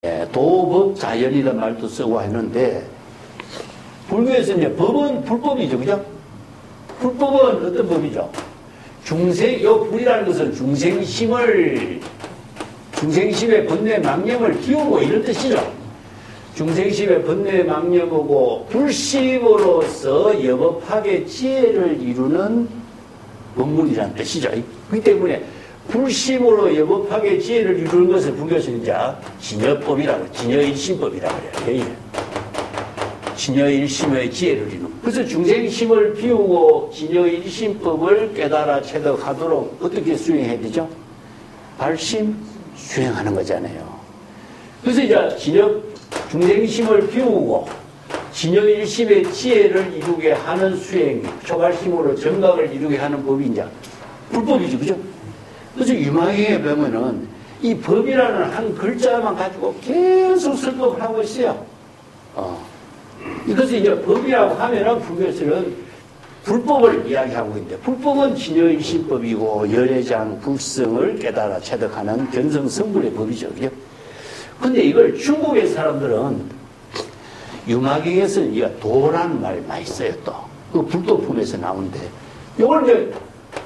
도법 자연이라는 말도 쓰고 하는데, 불교에서 이제 법은 불법이죠. 그죠? 불법은 어떤 법이죠? 요 불이라는 것은 중생심의 번뇌 망념을 키우고 이런 뜻이죠. 중생심의 번뇌 망념하고 불심으로서 여법학의 지혜를 이루는 법문이라는 뜻이죠. 그렇기 때문에 불심으로 여법학의 지혜를 이루는 것을 불교에서는 이제 진여법이라고, 진여일심법이라고 해요. 진여일심의 지혜를 이루는. 그래서 중생심을 비우고 진여일심법을 깨달아 체득하도록 어떻게 수행해야 되죠? 발심 수행하는 거잖아요. 그래서 이제 중생심을 비우고 진여일심의 지혜를 이루게 하는 수행, 초발심으로 정각을 이루게 하는 법이 이제 불법이죠. 그죠? 그래서 유마경에 보면은 이 법이라는 한 글자만 가지고 계속 설법을 하고 있어요. 이것을 이제 법이라고 하면은 불교에서는 불법을 이야기하고 있는데, 불법은 진여일심법이고 열애장 불성을 깨달아 체득하는 견성성불의 법이죠. 그죠? 근데 이걸 중국의 사람들은 유마경에서는 이가 도라는 말 많이 써요. 또 그 불도품에서 나오는데, 이걸 이제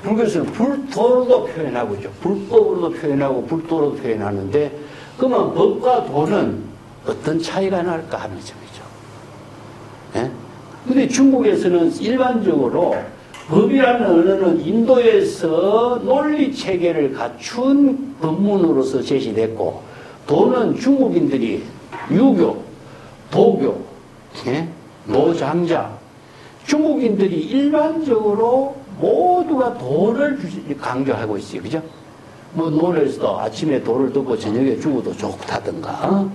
불교에서는 불도로도 표현하고 있죠. 불법으로도 표현하고 불도로도 표현하는데, 그러면 법과 도는 어떤 차이가 날까 하는 점이죠. 예? 근데 중국에서는 일반적으로 법이라는 언어는 인도에서 논리 체계를 갖춘 법문으로서 제시됐고, 도는 중국인들이 유교, 도교, 예? 노장자, 중국인들이 일반적으로 모두가 도를 강조하고 있어요. 그죠? 뭐 논에서도 아침에 도를 듣고 저녁에 죽어도 좋다든가,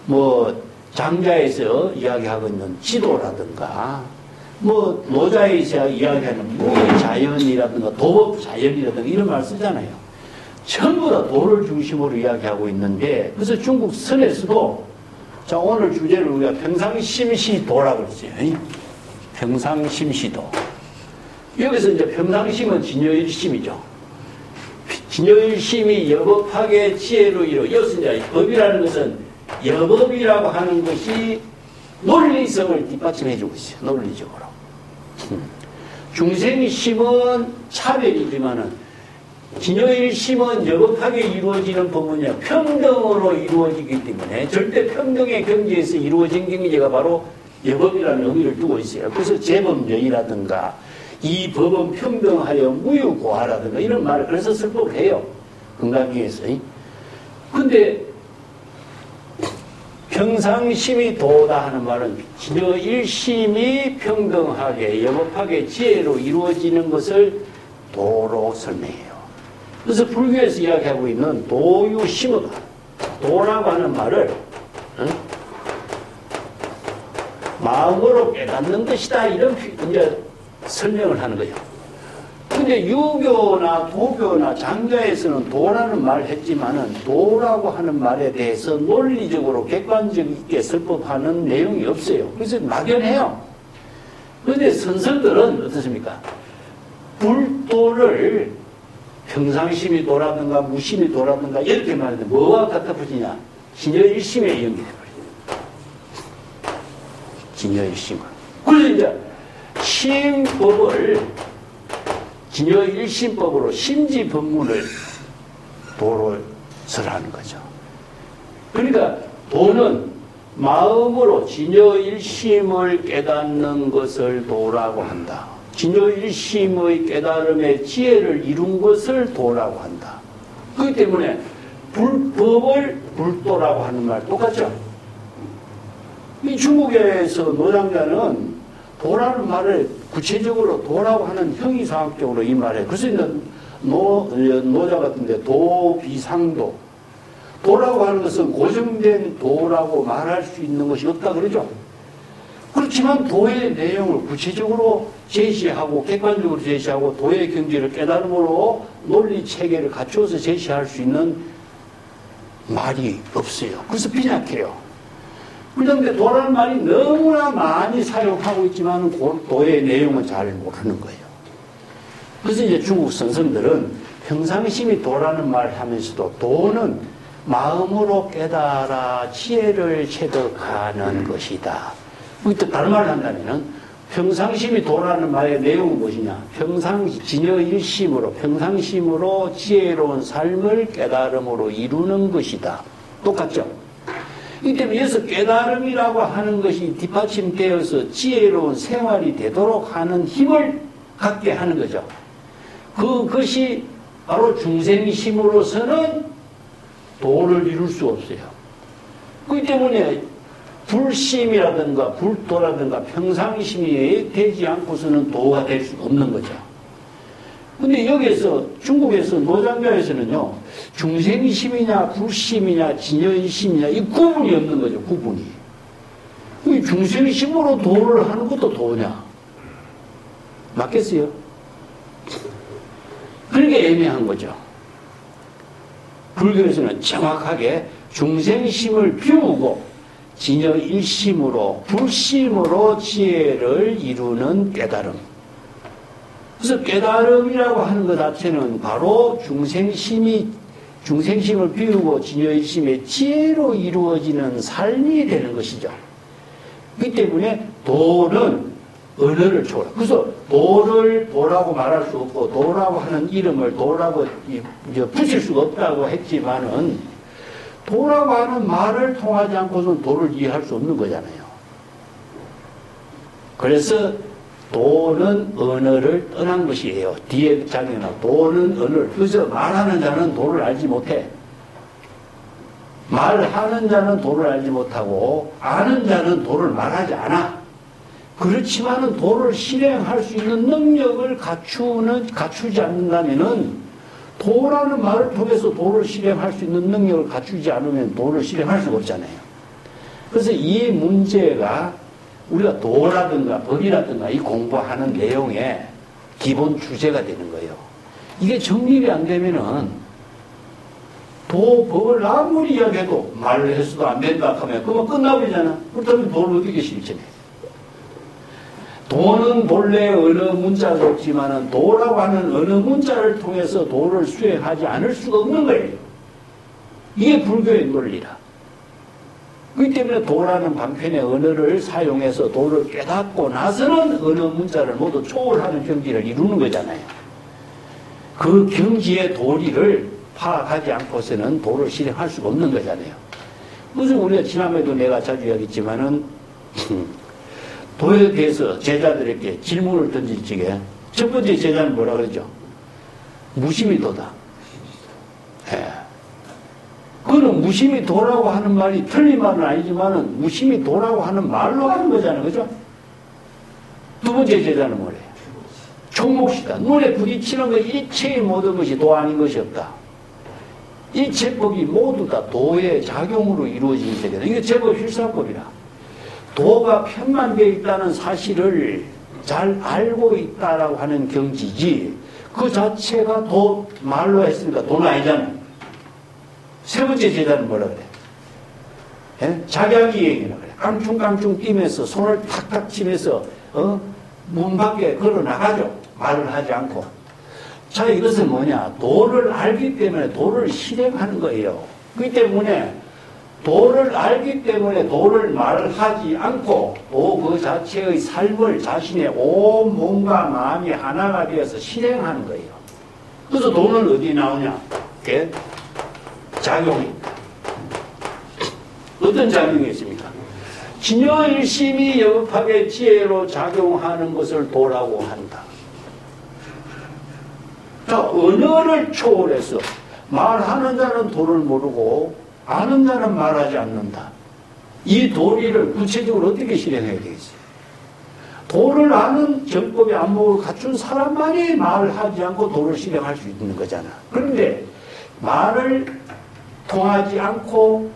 뭐 장자에서 이야기하고 있는 지도라든가, 뭐 노자에서 이야기하는 무자연이라든가 도법 자연이라든가 이런 말 쓰잖아요. 전부 다 도를 중심으로 이야기하고 있는데, 그래서 중국 선에서도, 자, 오늘 주제를 우리가 평상심시도라고 했어요. 평상심시도. 여기서 이제 평상심은 진여일심이죠. 진여일심이 여법학의 지혜로 이루. 여기서 이제 법이라는 것은 여법이라고 하는 것이 논리성을 뒷받침해주고 있어요. 논리적으로. 중생심은 차별이지만은 진여일심은 여법하게 이루어지는 법문이야. 평등으로 이루어지기 때문에 절대 평등의 경지에서 이루어진 경지가 바로 여법이라는 의미를 두고 있어요. 그래서 재범여이라든가 이 법은 평등하여 무유고하라든가 이런 말을 그래서 설법을 해요. 금강경에서. 근데 평상심이 도다 하는 말은 진여일심이 평등하게 여법하게 지혜로 이루어지는 것을 도로 설명해요. 그래서 불교에서 이야기하고 있는 도유심어다. 도라고 하는 말을 마음으로 깨닫는 것이다. 이런 이제 설명을 하는 거예요. 근데 유교나 도교나 장자에서는 도라는 말을 했지만은 도라고 하는 말에 대해서 논리적으로 객관적 있게 설법하는 내용이 없어요. 그래서 막연해요. 그런데 선설들은 어떻습니까? 불도를 평상심이 도라든가 무심이 도라든가 이렇게 말하는데 뭐와 같아 붙이냐? 진여일심에 연결해버려요. 진여일심을. 그래서 이제 심법을 진여일심법으로 심지법문을 도로 설하는 거죠. 그러니까 도는 마음으로 진여일심을 깨닫는 것을 도라고 한다. 진여일심의 깨달음의 지혜를 이룬 것을 도라고 한다. 그렇기 때문에 불법을 불도라고 하는 말 똑같죠? 이 중국에서 노장자는 도라는 말을 구체적으로 도라고 하는 형이상학적으로 이 말에, 그래서 노자 같은데 도비상도, 도라고 하는 것은 고정된 도라고 말할 수 있는 것이 없다 그러죠. 그렇지만 도의 내용을 구체적으로 제시하고 객관적으로 제시하고 도의 경지를 깨달음으로 논리 체계를 갖추어서 제시할 수 있는 말이 없어요. 그래서 빈약해요. 그런데 도라는 말이 너무나 많이 사용하고 있지만 도의 내용은 잘 모르는 거예요. 그래서 이제 중국 선생들은 평상심이 도라는 말을 하면서도 도는 마음으로 깨달아 지혜를 체득하는 것이다. 또 다른 말을 한다면은 평상심이 도라는 말의 내용은 무엇이냐? 진여일심으로 평상심으로 지혜로운 삶을 깨달음으로 이루는 것이다. 똑같죠? 이 때문에 여기서 깨달음이라고 하는 것이 뒷받침되어서 지혜로운 생활이 되도록 하는 힘을 갖게 하는 거죠. 그것이 바로 중생심으로서는 도를 이룰 수 없어요. 그렇기 때문에 불심이라든가 불도라든가 평상심이 되지 않고서는 도가 될 수 없는 거죠. 근데 여기에서 중국에서 노장자에서는요, 중생심이냐 불심이냐 진여심이냐 이 구분이 없는 거죠. 구분이. 이 중생심으로 도를 하는 것도 도냐? 맞겠어요? 그렇게 애매한 거죠. 불교에서는 정확하게 중생심을 비우고 진여일심으로 불심으로 지혜를 이루는 깨달음. 그래서 깨달음이라고 하는 것 자체는 바로 중생심을 비우고 진여일심의 지혜로 이루어지는 삶이 되는 것이죠. 그렇기 때문에 도는 언어를 초월해. 그래서 도를 도라고 말할 수 없고 도라고 하는 이름을 도라고 붙일 수가 없다고 했지만은 도라고 하는 말을 통하지 않고서는 도를 이해할 수 없는 거잖아요. 그래서 도는 언어를 떠난 것이에요. 뒤에 장에나 도는 언어를. 그래서 말하는 자는 도를 알지 못해. 말하는 자는 도를 알지 못하고 아는 자는 도를 말하지 않아. 그렇지만은 도를 실행할 수 있는 능력을 갖추지 않는다면은 도라는 말을 통해서 도를 실행할 수 있는 능력을 갖추지 않으면 도를 실행할 수가 없잖아요. 그래서 이 문제가 우리가 도라든가 법이라든가 이 공부하는 내용의 기본 주제가 되는 거예요. 이게 정립이 안 되면은 도, 법을 아무리 이야기해도 말을 해서도 안 된다 하면 그만 끝나버리잖아. 그렇다면 도를 어떻게 실천해? 도는 본래 어느 문자도 없지만은 도라고 하는 어느 문자를 통해서 도를 수행하지 않을 수가 없는 거예요. 이게 불교의 논리라. 그렇기 때문에 도라는 방편의 언어를 사용해서 도를 깨닫고 나서는 어느 문자를 모두 초월하는 경지를 이루는 거잖아요. 그 경지의 도리를 파악하지 않고서는 도를 실행할 수가 없는 거잖아요. 그래서 우리가 지난번에도 내가 자주 이야기했지만은 도에 대해서 제자들에게 질문을 던질 적에 첫 번째 제자는 뭐라 그러죠? 무심히 도다. 예. 그거는 무심히 도라고 하는 말이 틀린 말은 아니지만은 무심히 도라고 하는 말로 하는 거잖아요. 그죠? 두 번째 제자는 뭐래요? 총목시다. 눈에 부딪히는 것 일체의 모든 것이 도 아닌 것이 없다. 일체법이 모두 다 도의 작용으로 이루어진 세계다. 이게 제법 필사법이라. 도가 편만되어 있다는 사실을 잘 알고 있다라고 하는 경지지 그 자체가 도 말로 했으니까 도는 아니잖아. 세 번째 제자는 뭐라 그래? 예? 작약이행이라 그래. 깡충깡충 뛰면서 손을 탁탁 치면서 문 밖에 걸어 나가죠. 말을 하지 않고. 자, 이것은 뭐냐? 도를 알기 때문에 도를 실행하는 거예요. 그렇기 때문에 도를 알기 때문에 도를 말하지 않고 도 그 자체의 삶을 자신의 온 몸과 마음이 하나가 되어서 실행하는 거예요. 그래서 도는 어디 나오냐? 이렇게 작용이 있다. 어떤 작용이 있습니까? 진여일심이 여급하게 지혜로 작용하는 것을 도라고 한다. 자, 언어를 초월해서 말하는 자는 도를 모르고 아는 자는 말하지 않는다. 이 도리를 구체적으로 어떻게 실행해야 되겠어요? 도를 아는 정법의 안목을 갖춘 사람만이 말을 하지 않고 도를 실행할 수 있는 거잖아. 그런데 말을 통하지 않고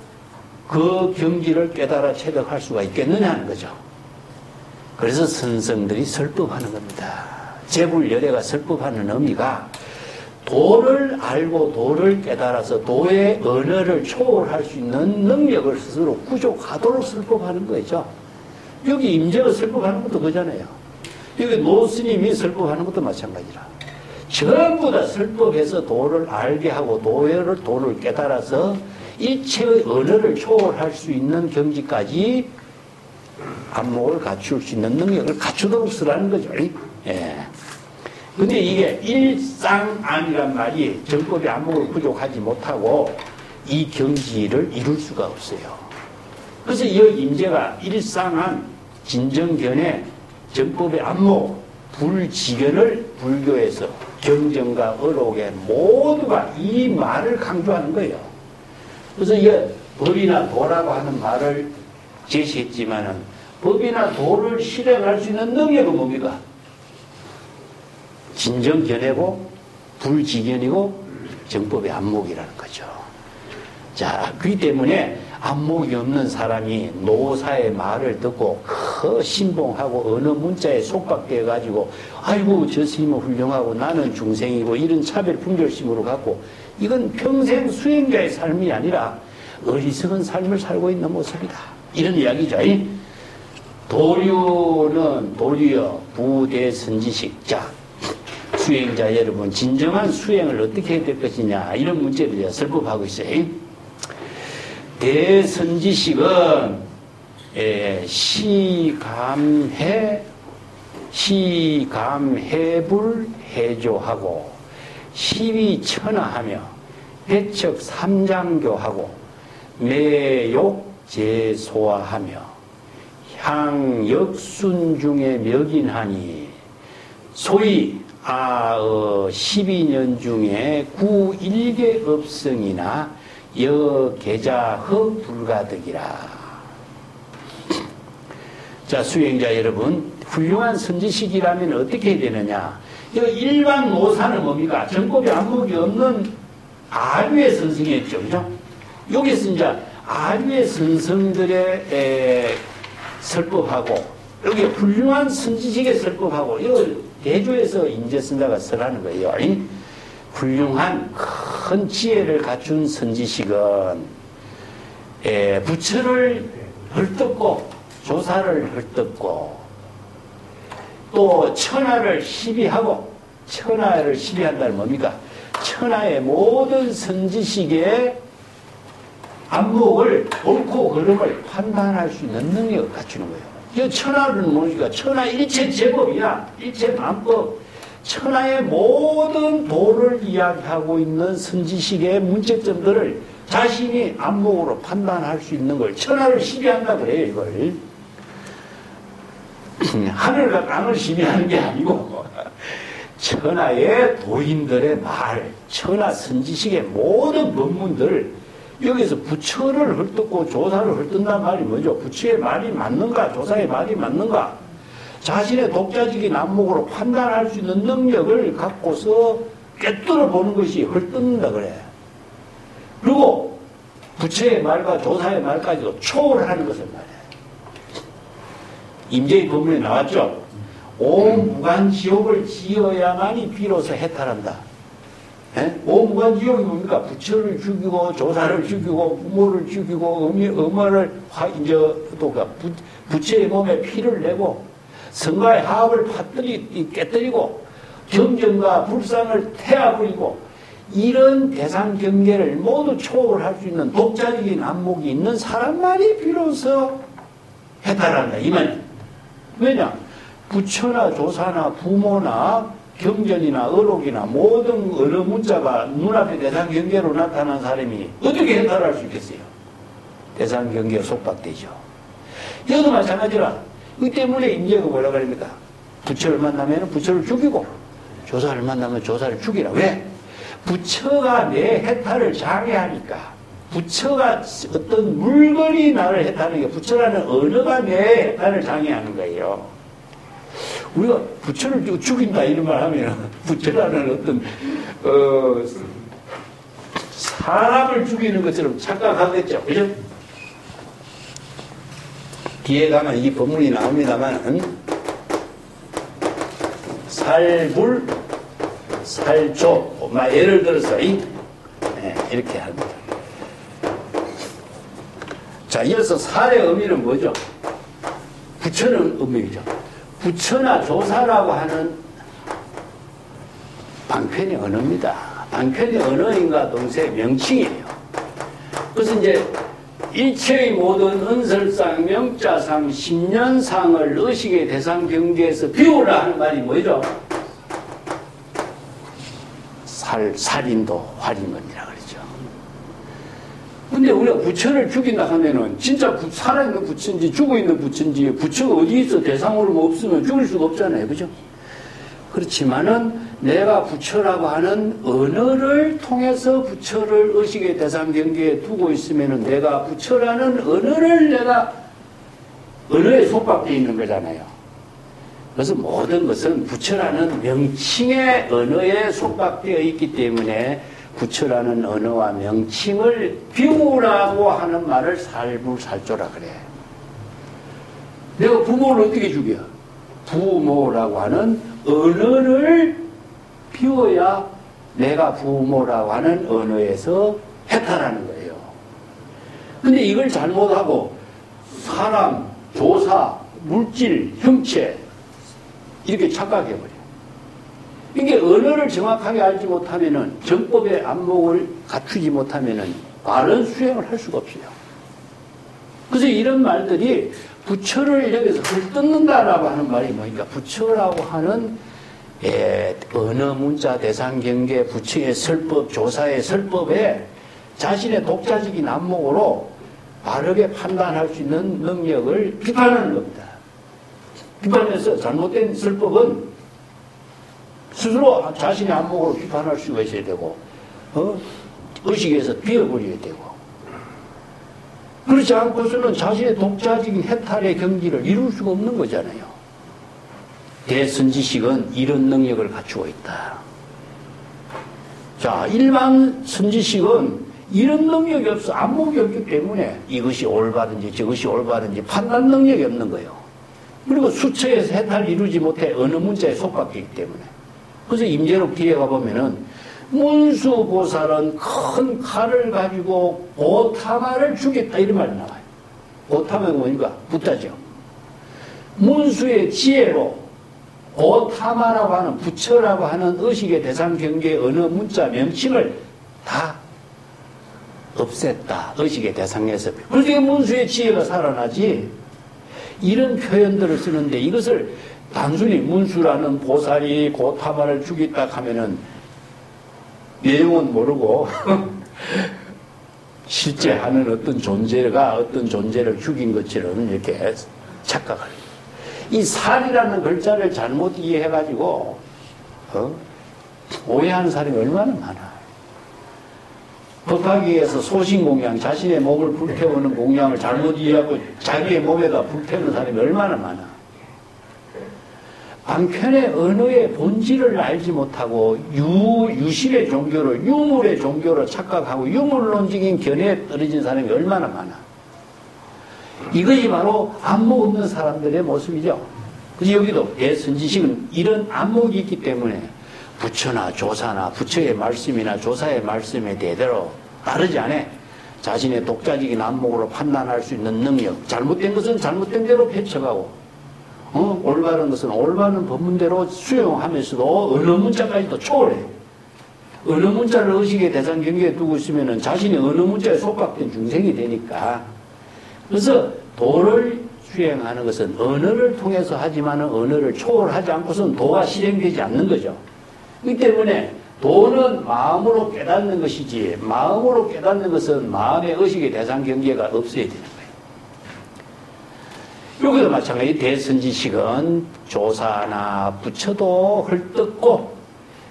그 경지를 깨달아 체득할 수가 있겠느냐는 거죠. 그래서 선성들이 설법하는 겁니다. 제불열애가 설법하는 의미가 도를 알고 도를 깨달아서 도의 언어를 초월할 수 있는 능력을 스스로 구족하도록 설법하는 거죠. 여기 임재가 설법하는 것도 그잖아요. 여기 노스님이 설법하는 것도 마찬가지라. 전부 다 설법해서 도를 알게 하고 도를 깨달아서 일체의 언어를 초월할 수 있는 경지까지 안목을 갖출 수 있는 능력을 갖추도록 쓰라는 거죠. 예. 근데 이게 일상안이란 말이 정법의 안목을 부족하지 못하고 이 경지를 이룰 수가 없어요. 그래서 이 임재가 일상안, 진정견의 정법의 안목, 불지견을 불교에서 경전과 어록에 모두가 이 말을 강조하는 거예요. 그래서 이게 법이나 도라고 하는 말을 제시했지만은 법이나 도를 실행할 수 있는 능력은 뭡니까? 진정견이고 불지견이고 정법의 안목이라는 거죠. 자, 그렇기 때문에 안목이 없는 사람이 노사의 말을 듣고 신봉하고 어느 문자에 속박되어 가지고 아이고 저 스님은 훌륭하고 나는 중생이고 이런 차별 분별심으로 갖고 이건 평생 수행자의 삶이 아니라 어리석은 삶을 살고 있는 모습이다. 이런 이야기죠. 도류여 부대선지식. 자, 수행자 여러분 진정한 수행을 어떻게 해야 될 것이냐 이런 문제를 설법하고 있어요. 대선지식은 시감해불해조하고 시위천하하며 배척삼장교하고 매욕제소화하며 향역순중에 멱인하니 소위 12년 중에 구일계 업성이나 여계자허 불가득이라. 자, 수행자 여러분, 훌륭한 선지식이라면 어떻게 해야 되느냐? 일반 노사는 뭡니까? 정법이 안목이 없는 아류의 선성이었죠, 그죠? 여기서 이제 아류의 선성들의 설법하고 여기 훌륭한 선지식의 설법하고 이거 대조해서 인재선자가 설하는 거예요. 훌륭한 큰 지혜를 갖춘 선지식은 부처를 헐뜯고 조사를 헐뜯고 또 천하를 시비하고 천하를 시비한다는 뭡니까? 천하의 모든 선지식의 안목을 옳고 그름을 판단할 수 있는 능력을 갖추는 거예요. 이 천하는 뭡니까? 천하 일체 제법이야. 일체 만법. 천하의 모든 도를 이야기하고 있는 선지식의 문제점들을 자신이 안목으로 판단할 수 있는 걸 천하를 시비한다 그래요, 이걸. 하늘과 땅을 시비하는 게 아니고 천하의 도인들의 말, 천하 선지식의 모든 법문들 여기서 부처를 헐뜯고 조사를 헐뜯는다는 말이 뭐죠? 부처의 말이 맞는가? 조사의 말이 맞는가? 자신의 독자적인 안목으로 판단할 수 있는 능력을 갖고서 꿰뚫어 보는 것이 헐뜯는다 그래. 그리고 부처의 말과 조사의 말까지도 초월하는 것을 말해. 임재의 법문에 나왔죠. 오무간지옥을 지어야만이 비로소 해탈한다. 오무간지옥이 뭡니까? 부처를 죽이고 조사를 죽이고 부모를 죽이고 어머를 부처의 몸에 피를 내고 성가의 하합을 깨뜨리고 경전과 불상을 태워버리고 이런 대상 경계를 모두 초월할 수 있는 독자적인 안목이 있는 사람만이 비로소 해탈한다. 이 말이야. 왜냐? 부처나 조사나 부모나 경전이나 어록이나 모든 어느 문자가 눈앞에 대상 경계로 나타난 사람이 어떻게 해탈할 수 있겠어요? 대상 경계에 속박되죠. 여기도 마찬가지라. 이 때문에 임재가 뭐라고 합니까? 부처를 만나면 부처를 죽이고 조사를 만나면 조사를 죽이라. 왜? 부처가 내 해탈을 장애하니까. 부처가 어떤 물건이 나를 해탈하는 게 부처라는 언어가 내 해탈을 장애하는 거예요. 우리가 부처를 죽인다 이런 말 하면 부처라는 어떤 사람을 죽이는 것처럼 착각하겠죠. 그죠? 뒤에 가면 이 법문이 나옵니다만 살불 살조 예를 들어서 이렇게 합니다. 자, 이어서 살의 의미는 뭐죠? 부처는 의미죠. 부처나 조사라고 하는 방편의 언어입니다. 방편의 언어인가 동시에 명칭이에요. 그래서 이제 일체의 모든 은설상, 명자상, 십년상을 의식의 대상 경계에서 비우라 하는 말이 뭐죠? 살인도 활인건이라 그러죠. 근데 우리가 부처를 죽인다 하면은 진짜 살아있는 부처인지 죽어있는 부처인지 부처가 어디 있어 대상으로 뭐 없으면 죽일 수가 없잖아요. 그죠? 그렇지만은 내가 부처라고 하는 언어를 통해서 부처를 의식의 대상 경계에 두고 있으면은 내가 부처라는 언어에 속박되어 있는 거잖아요. 그래서 모든 것은 부처라는 명칭의 언어에 속박되어 있기 때문에 부처라는 언어와 명칭을 비우라고 하는 말을 살불살조라 그래. 내가 부모를 어떻게 죽여? 부모라고 하는 언어를 비워야 내가 부모라고 하는 언어에서 해탈하는 거예요. 근데 이걸 잘못하고 사람, 조사, 물질, 형체 이렇게 착각해버려. 이게 언어를 정확하게 알지 못하면은 정법의 안목을 갖추지 못하면은 바른 수행을 할 수가 없어요. 그래서 이런 말들이 부처를 여기서 헐뜯는다라고 하는 말이 뭐니까 부처라고 하는 언어 문자 대상 경계 부처의 설법 조사의 설법에 자신의 독자적인 안목으로 바르게 판단할 수 있는 능력을 비판하는 겁니다. 비판해서 잘못된 설법은 스스로 자신의 안목으로 비판할 수가 있어야 되고 의식에서 비워버려야 되고 그렇지 않고서는 자신의 독자적인 해탈의 경지를 이룰 수가 없는 거잖아요. 대선지식은 이런 능력을 갖추고 있다. 자, 일반 선지식은 이런 능력이 없어. 안목이 없기 때문에 이것이 올바른지 저것이 올바른지 판단 능력이 없는 거예요. 그리고 수처에서 해탈을 이루지 못해 어느 문자에 속박되기 때문에. 그래서 임재록 뒤에 가보면은 문수보살은 큰 칼을 가지고 고타마를 죽였다 이런 말이 나와요. 고타마가 뭐니까 붓다죠. 문수의 지혜로 고타마라고 하는 부처라고 하는 의식의 대상 경계의 어느 문자 명칭을 다 없앴다. 의식의 대상에서. 그래서 문수의 지혜가 살아나지. 이런 표현들을 쓰는데 이것을 단순히 문수라는 보살이 고타마를 죽였다 하면은 내용은 모르고 실제 하는 어떤 존재가 어떤 존재를 죽인 것처럼 이렇게 착각을. 이 살이라는 글자를 잘못 이해해가지고 오해하는 사람이 얼마나 많아. 법화기에서 소신공양, 자신의 몸을 불태우는 공양을 잘못 이해하고 자기의 몸에다 불태우는 사람이 얼마나 많아. 방편의 언어의 본질을 알지 못하고 유실의 종교를 유물의 종교로 착각하고 유물론적인 견해에 떨어진 사람이 얼마나 많아. 이것이 바로 안목 없는 사람들의 모습이죠. 그래서 여기도 대선지식은 이런 안목이 있기 때문에 부처나 조사나 부처의 말씀이나 조사의 말씀에 대대로 따르지 않아. 자신의 독자적인 안목으로 판단할 수 있는 능력, 잘못된 것은 잘못된 대로 펼쳐가고 올바른 것은 올바른 법문대로 수용하면서도 어느 문자까지도 초월해. 어느 문자를 의식의 대상 경계에 두고 있으면 자신이 어느 문자에 속박된 중생이 되니까. 그래서 도를 수행하는 것은 언어를 통해서 하지만 언어를 초월하지 않고서는 도가 실행되지 않는 거죠. 그렇기 때문에 도는 마음으로 깨닫는 것이지 마음으로 깨닫는 것은 마음의 의식의 대상 경계가 없어야 되는 거예요. 여기도 마찬가지. 대선지식은 조사나 부처도 헐뜯고,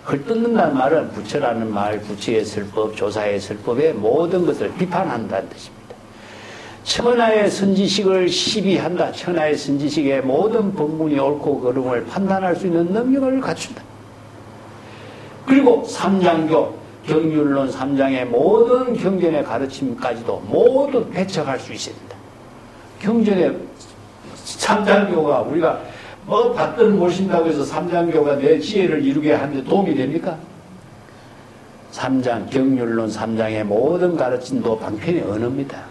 헐뜯는다는 말은 부처라는 말, 부처의 설법, 조사의 설법의 모든 것을 비판한다는 뜻입니다. 천하의 선지식을 시비한다. 천하의 선지식의 모든 법문이 옳고 그름을 판단할 수 있는 능력을 갖춘다. 그리고 삼장교, 경륜론 삼장의 모든 경전의 가르침까지도 모두 배척할 수 있어야 된다. 경전의 삼장교가 우리가 뭐 받든 모신다고 해서 삼장교가 내 지혜를 이루게 하는데 도움이 됩니까? 삼장, 경륜론 삼장의 모든 가르침도 방편의 언어입니다.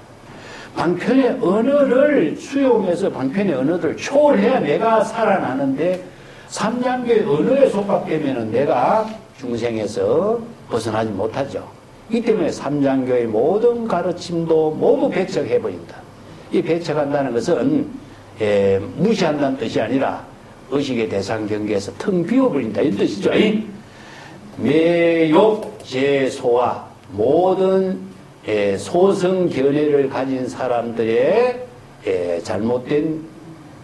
방편의 언어를 수용해서 방편의 언어를 초월해야 내가 살아나는데 삼장교의 언어에 속박되면 내가 중생에서 벗어나지 못하죠. 이 때문에 삼장교의 모든 가르침도 모두 배척해버린다. 이 배척한다는 것은 무시한다는 뜻이 아니라 의식의 대상 경계에서 텅 비워버린다 이 뜻이죠. 매욕 제소와 모든 소성 견해를 가진 사람들의 잘못된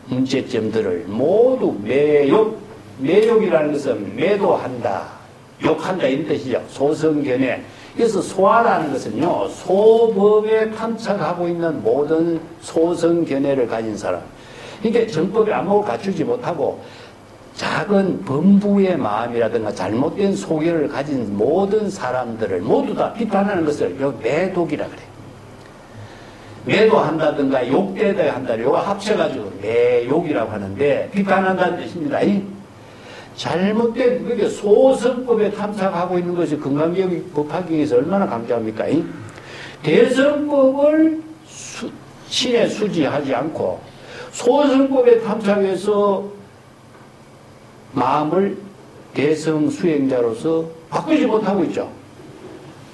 문제점들을 모두 매욕이라는 것은 매도한다, 욕한다 이런 뜻이죠. 소성 견해. 그래서 소화라는 것은요, 소법에 탐착하고 있는 모든 소성 견해를 가진 사람. 그러니까 정법에 안목을 갖추지 못하고 작은 범부의 마음이라든가 잘못된 소견을 가진 모든 사람들을 모두 다 비판하는 것을 매독이라 그래요. 매도한다든가 욕되다 한다. 요거 합쳐가지고 매욕이라고 하는데 비판한다는 뜻입니다. 잘못된 그게 소성법에 탐착하고 있는 것이 건강기억 법화경에서 얼마나 강조합니까? 대성법을 신에 수지하지 않고 소성법에 탐착해서 마음을 대성 수행자로서 바꾸지 못하고 있죠.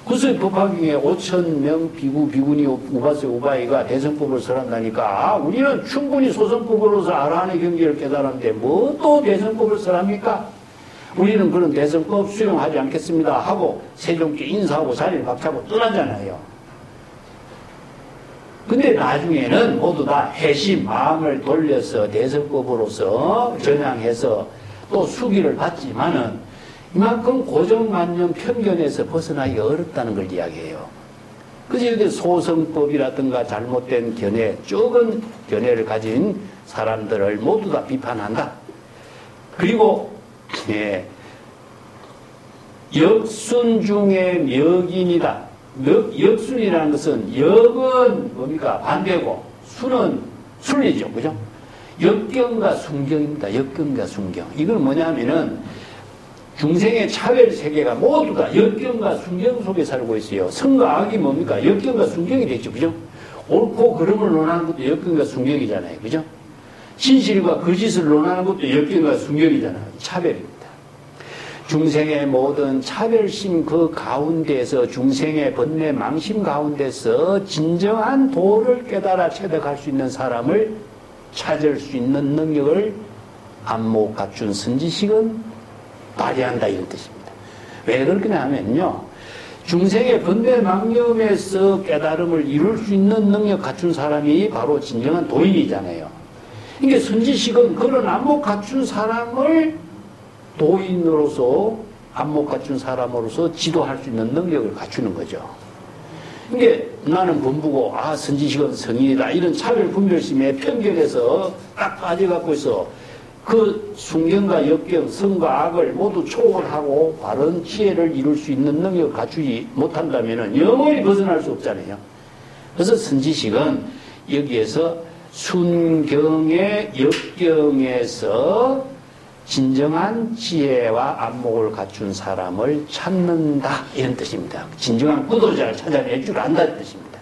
그래서 법화경에 5,000명 비구, 비구니, 우바세, 우바이가 대성법을 설한다니까 우리는 충분히 소성법으로서 아라한의 경지를 깨달았는데 뭐 또 대성법을 설합니까? 우리는 그런 대성법 수용하지 않겠습니다 하고 세종께 인사하고 자리를 박차고 떠나잖아요. 근데 나중에는 모두 다 회심, 마음을 돌려서 대성법으로서 전향해서 또 수기를 받지만은 이만큼 고정관념 편견에서 벗어나기가 어렵다는 걸 이야기해요. 그래서 여기 소성법이라든가 잘못된 견해, 적은 견해를 가진 사람들을 모두 다 비판한다. 그리고 역순 중에 멱인이다. 역순이라는 것은 역은 뭡니까? 반대고 순은 순리죠. 그죠? 역경과 순경입니다. 역경과 순경. 이건 뭐냐면은 중생의 차별 세계가 모두 다 역경과 순경 속에 살고 있어요. 선과 악이 뭡니까? 역경과 순경이 되죠. 그죠? 옳고 그름을 논하는 것도 역경과 순경이잖아요. 그죠? 진실과 거짓을 논하는 것도 역경과 순경이잖아요. 차별입니다. 중생의 모든 차별심 그 가운데서 중생의 번뇌 망심 가운데서 진정한 도를 깨달아 체득할 수 있는 사람을 찾을 수 있는 능력을 안목 갖춘 선지식은 발휘한다 이런 뜻입니다. 왜 그렇게냐 하면요, 중생의 번뇌 망념에서 깨달음을 이룰 수 있는 능력 갖춘 사람이 바로 진정한 도인이잖아요. 이게 선지식은 그런 안목 갖춘 사람을 도인으로서 안목 갖춘 사람으로서 지도할 수 있는 능력을 갖추는 거죠. 이게 나는 범부고 선지식은 성인이다 이런 차별 분별심에 편견에서 딱 빠져갖고 있어 그 순경과 역경, 선과 악을 모두 초월하고 바른 지혜를 이룰 수 있는 능력을 갖추지 못한다면 영원히 벗어날 수 없잖아요. 그래서 선지식은 여기에서 순경의 역경에서 진정한 지혜와 안목을 갖춘 사람을 찾는다 이런 뜻입니다. 진정한 구도자를 찾아낼 줄 안다는 뜻입니다.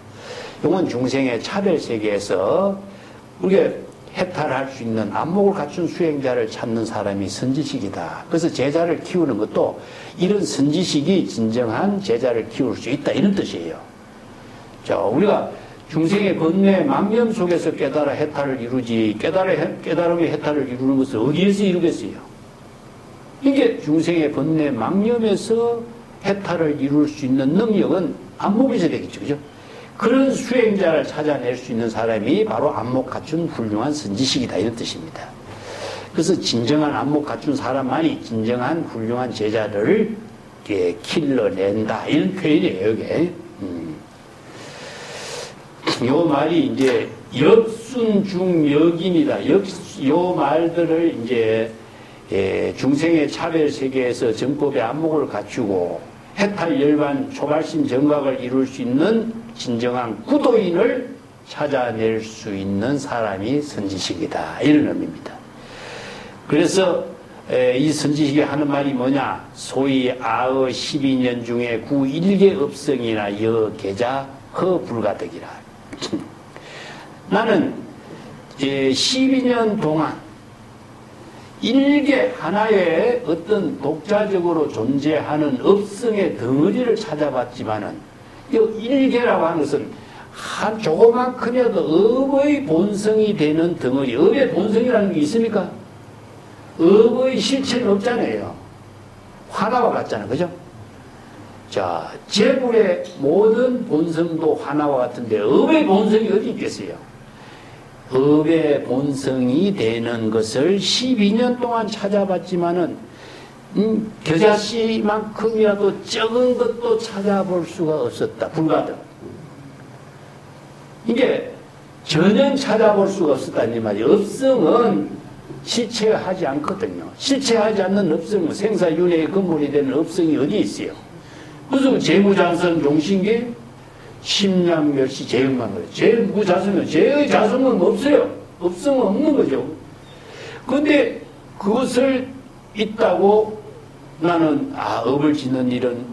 이건 중생의 차별 세계에서 우리가 해탈할 수 있는 안목을 갖춘 수행자를 찾는 사람이 선지식이다. 그래서 제자를 키우는 것도 이런 선지식이 진정한 제자를 키울 수 있다 이런 뜻이에요. 자, 우리가 중생의 번뇌 망념 속에서 깨달아 해탈을 이루지 깨달음의 해탈을 이루는 것을 어디에서 이루겠어요? 이게 중생의 번뇌 망념에서 해탈을 이룰 수 있는 능력은 안목에서 되겠죠. 그죠? 그런 수행자를 찾아낼 수 있는 사람이 바로 안목 갖춘 훌륭한 선지식이다 이런 뜻입니다. 그래서 진정한 안목 갖춘 사람만이 진정한 훌륭한 제자를 길러낸다 이런 표현이에요. 이게. 요 말이 이제 역순중역인이다. 요 말들을 이제 중생의 차별 세계에서 정법의 안목을 갖추고 해탈 열반 초발심 정각을 이룰 수 있는 진정한 구도인을 찾아낼 수 있는 사람이 선지식이다 이런 의미입니다. 그래서 이 선지식이 하는 말이 뭐냐? 소위 아의 12년 중에 구 일개 업성이나 여 계자 허 불가득이라. 나는 12년 동안 일개 하나의 어떤 독자적으로 존재하는 업성의 덩어리를 찾아봤지만은 이 일개라고 하는 것은 한 조그만큼이라도 업의 본성이 되는 덩어리, 업의 본성이라는 게 있습니까? 업의 실체는 없잖아요. 하나와 같잖아요. 그죠? 자, 재물의 모든 본성도 하나와 같은데 업의 본성이 어디 있겠어요? 업의 본성이 되는 것을 12년 동안 찾아봤지만은 겨자씨만큼이라도 적은 것도 찾아볼 수가 없었다. 불가능. 이게 전혀 찾아볼 수가 없었다는 이 말이에요. 업성은 실체하지 않거든요. 실체하지 않는 업성은 생사윤회의 근본이 되는 업성이 어디 있어요? 그래서 재무자성 용신계 심량멸시 재형만 그래요. 재무자성은 재의 자성은 없어요. 업성은 없는 거죠. 그런데 그것을 있다고 나는 업을 짓는 일은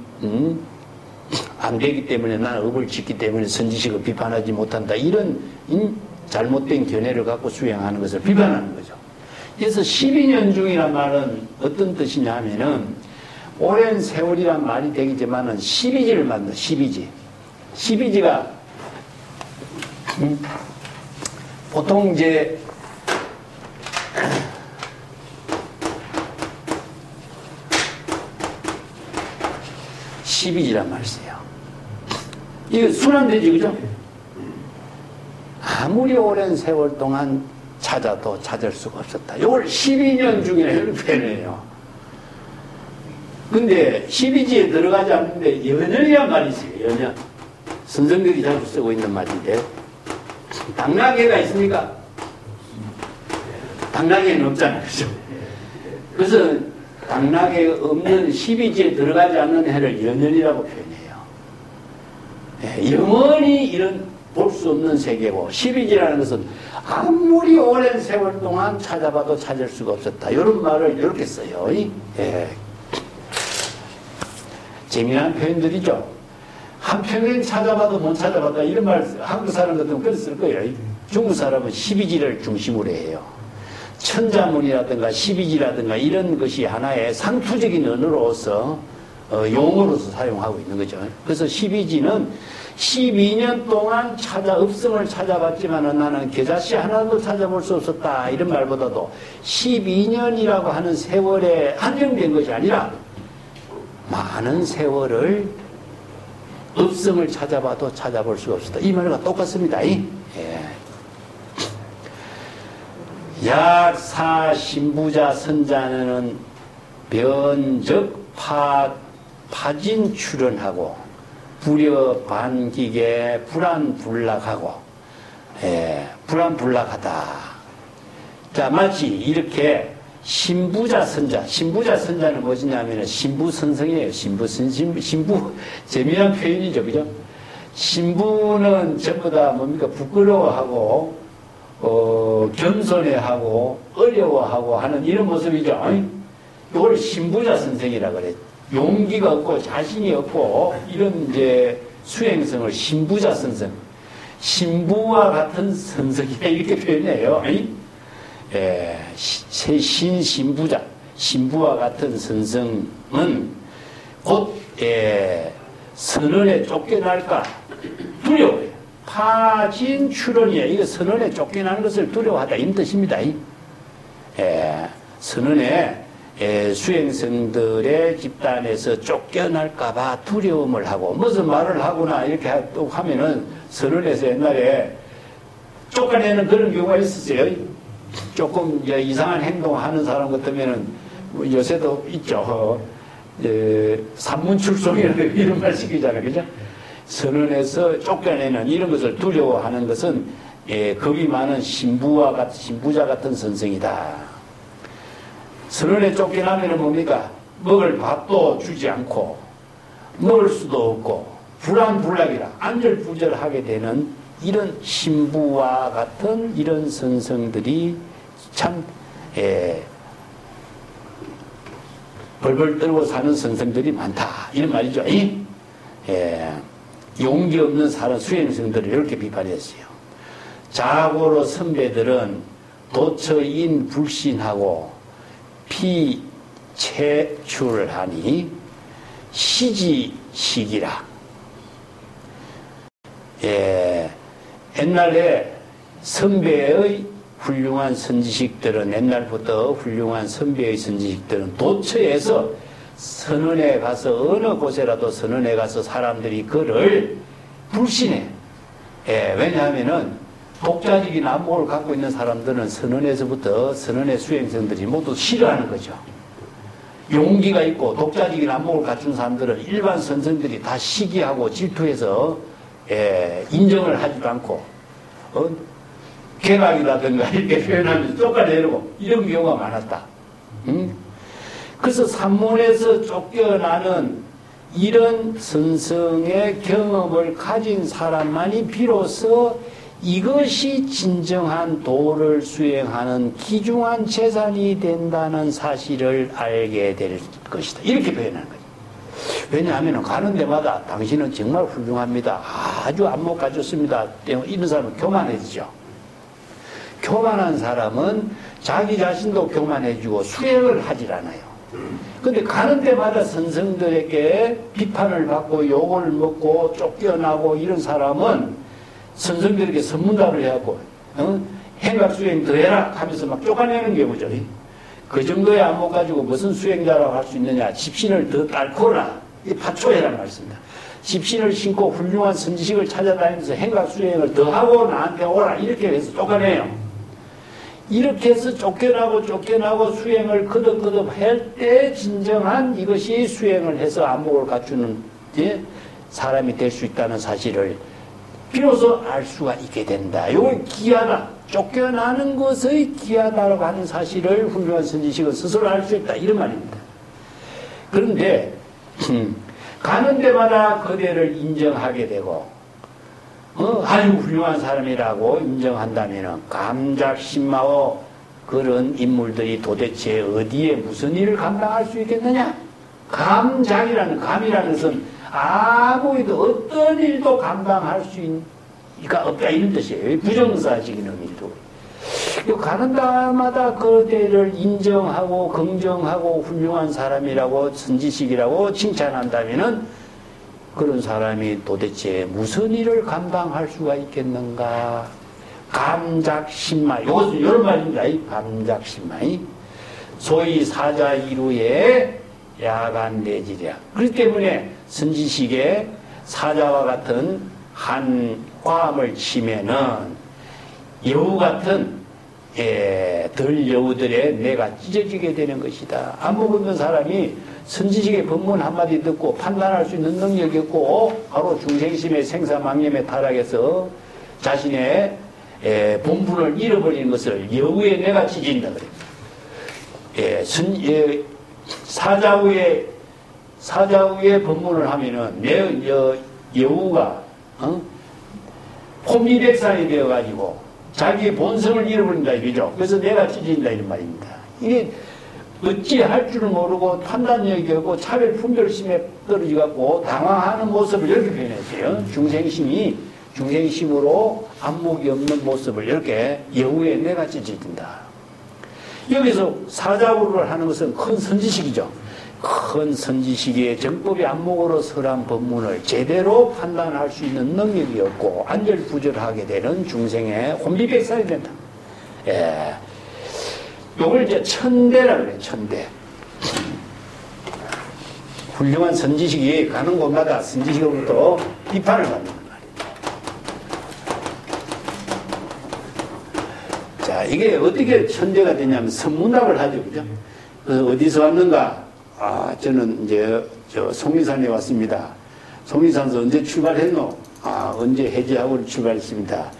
안 되기 때문에 나는 업을 짓기 때문에 선지식을 비판하지 못한다. 이런 잘못된 견해를 갖고 수행하는 것을 비판하는 거죠. 그래서 12년 중이란 말은 어떤 뜻이냐 하면은 오랜 세월이란 말이 되겠지만은 12지를 만든 12지. 12지가 보통 이제 시비지란 말을 써요. 이거 순환되지, 그죠? 아무리 오랜 세월 동안 찾아도 찾을 수가 없었다. 이걸 12년 중에 이렇게 표현해요. 근데 시비지에 들어가지 않는데 연연이란 말이 있어요. 연연. 선생들이 자주 쓰고 있는 말인데 당나귀가 있습니까? 당나귀는 없잖아요. 그죠? 그래서 당나귀가 없는 시비지에 들어가지 않는 해를 연연이라고 표현해요. 예, 영원히 이런 볼 수 없는 세계고 시비지라는 것은 아무리 오랜 세월 동안 찾아봐도 찾을 수가 없었다. 이런 말을 이렇게 써요. 예. 재미난 표현들이죠. 한평생 찾아봐도 못 찾아봤다. 이런 말 한국 사람 같으면 그렇게 쓸 거예요. 중국 사람은 시비지를 중심으로 해요. 천자문이라든가 시비지라든가 이런 것이 하나의 상투적인 언어로서 용어로서 사용하고 있는 거죠. 그래서 시비지는 12년 동안 업성을 찾아봤지만 나는 겨자씨 하나도 찾아볼 수 없었다. 이런 말보다도 12년이라고 하는 세월에 한정된 것이 아니라 많은 세월을 업성을 찾아봐도 찾아볼 수가 없었다. 이 말과 똑같습니다. 예. 약사 신부자 선자는 변적 파진 출현하고 불여 반기계 불안불락하고 불안불락하다. 자, 마치 이렇게 신부자 선자는 무엇이냐면 신부 선성이에요. 신부 재미난 표현이죠, 그죠? 신부는 전부 다 뭡니까 부끄러워하고 겸손해하고 어려워하고 하는 이런 모습이죠. 이걸 신부자 선생이라 그래. 용기가 없고 자신이 없고 이런 이제 수행성을 신부자 선생, 신부와 같은 선생이라 이렇게 표현해요. 신부자, 신부와 같은 선생은 곧 선언에 쫓겨날까 두려워해요. 파진 출원이에요. 이거 선언에 쫓겨나는 것을 두려워하다 이런 뜻입니다. 선언에 수행성들의 집단에서 쫓겨날까봐 두려움을 하고 무슨 말을 하거나 이렇게 또 하면은 선언에서 옛날에 쫓아내는 그런 경우가 있었어요. 조금 이상한 행동하는 사람 같으면은 요새도 있죠. 산문출송이라는 이런 말 시키잖아요. 그죠? 선언에서 쫓겨내는 이런 것을 두려워하는 것은 겁이 많은 신부자 같은 선생이다. 선언에 쫓겨나면 뭡니까? 먹을 밥도 주지 않고 먹을 수도 없고 불안불락이라 안절부절하게 되는 이런 신부와 같은 이런 선생들이 참 벌벌 떨고 사는 선생들이 많다 이런 말이죠. 용기 없는 사람 수행성들을 이렇게 비판했어요. 자고로 선배들은 도처인 불신하고 급히 채출하니 시지식이라. 예, 옛날에 선배의 훌륭한 선지식들은, 옛날부터 훌륭한 선배의 선지식들은 도처에서 선원에 가서, 어느 곳에라도 선원에 가서 사람들이 그를 불신해. 예, 왜냐하면은 독자적인 안목을 갖고 있는 사람들은 선원에서부터 선원의 수행성들이 모두 싫어하는 거죠. 용기가 있고 독자적인 안목을 갖춘 사람들은 일반 선생들이 다 시기하고 질투해서 인정을 하지도 않고 개각이라든가 이렇게 표현하면서 쫓아내려고 이런 경우가 많았다. 그래서 산문에서 쫓겨나는 이런 선성의 경험을 가진 사람만이 비로소 이것이 진정한 도를 수행하는 귀중한 재산이 된다는 사실을 알게 될 것이다. 이렇게 표현하는 거죠. 왜냐하면 가는 데마다 당신은 정말 훌륭합니다. 아주 안목 가졌습니다. 이런 사람은 교만해지죠. 교만한 사람은 자기 자신도 교만해지고 수행을 하질 않아요. 근데 가는 데마다 선생들에게 비판을 받고 욕을 먹고 쫓겨나고 이런 사람은 선생들에게 선문답을 해갖고 행각수행 더 해라 하면서 막 쫓아내는 경우죠. 그 정도의 안목 가지고 무슨 수행자라고 할 수 있느냐. 집신을 더 딸코라 파초해라는 말씀입니다. 집신을 신고 훌륭한 선지식을 찾아다니면서 행각수행을 더 하고 나한테 오라 이렇게 해서 쫓아내요. 이렇게 해서 쫓겨나고 수행을 거듭 할 때 진정한 이것이 수행을 해서 안목을 갖추는 사람이 될 수 있다는 사실을 비로소 알 수가 있게 된다. 이걸 귀하다. 쫓겨나는 것의 귀하다라고 하는 사실을 훌륭한 선지식은 스스로 알 수 있다. 이런 말입니다. 그런데 가는 데마다 그대를 인정하게 되고 아주 훌륭한 사람이라고 인정한다면 감작신마오 그런 인물들이 도대체 어디에 무슨 일을 감당할 수 있겠느냐? 감작이라는 감이라는 것은 아무도 어떤 일도 감당할 수가 없다 이런 뜻이에요. 부정사적인 의미도. 가는 데마다 그대를 인정하고 긍정하고 훌륭한 사람이라고 선지식이라고 칭찬한다면은 그런 사람이 도대체 무슨 일을 감당할 수가 있겠는가? 감작신마. 이것은 이런 말입니다. 감작신마. 소위 사자 이루의 야간대지랴. 그렇기 때문에 선지식의 사자와 같은 한 화음을 치면은 여우 같은 덜 여우들의 뇌가 찢어지게 되는 것이다. 안목 없는 사람이 선지식의 법문 한마디 듣고 판단할 수 있는 능력이 없고 바로 중생심의 생사망념에 타락해서 자신의 본분을 잃어버리는 것을 여우의 뇌가 찢어진다 그래요. 사자우의 법문을 하면은 여우가 혼미백산이 되어가지고 자기의 본성을 잃어버린다 이거죠. 그래서 내가 찢어진다 이런 말입니다. 이게 어찌할 줄을 모르고 판단력이 없고 차별 분별심에 떨어져갖고 당황하는 모습을 이렇게 표현했어요. 중생심으로 안목이 없는 모습을 이렇게 여우의 내가 찢어진다. 여기서 사자우를 하는 것은 큰 선지식이죠. 큰 선지식의 정법의 안목으로 설한 법문을 제대로 판단할 수 있는 능력이 없고 안절부절하게 되는 중생의 혼비백산이 된다. 이걸 이제 천대라 그래요. 천대. 훌륭한 선지식이 가는 곳마다 선지식으로부터 비판을 받는 말이에요. 자, 이게 어떻게 천대가 되냐면 선문답을 하죠. 그죠? 그래서 어디서 왔는가? 저는 이제 송리산에 왔습니다. 송리산에서 언제 출발했노? 언제 해제하고 출발했습니다.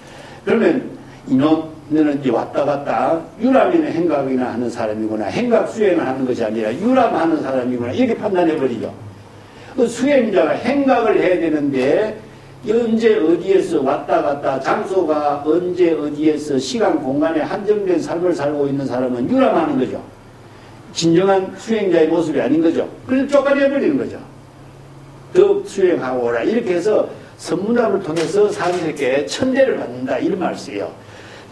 그러면 너는 이제 왔다 갔다 유람이나 행각이나 하는 사람이구나. 행각 수행을 하는 것이 아니라 유람하는 사람이구나. 이렇게 판단해버리죠. 그 수행자가 행각을 해야 되는데 언제 어디에서 왔다 갔다 장소가 언제 어디에서 시간 공간에 한정된 삶을 살고 있는 사람은 유람하는 거죠. 진정한 수행자의 모습이 아닌 거죠. 그래서 쫓아내버리는 거죠. 더욱 수행하고 오라. 이렇게 해서 선문답을 통해서 사람들에게 천대를 받는다. 이런 말을 써요.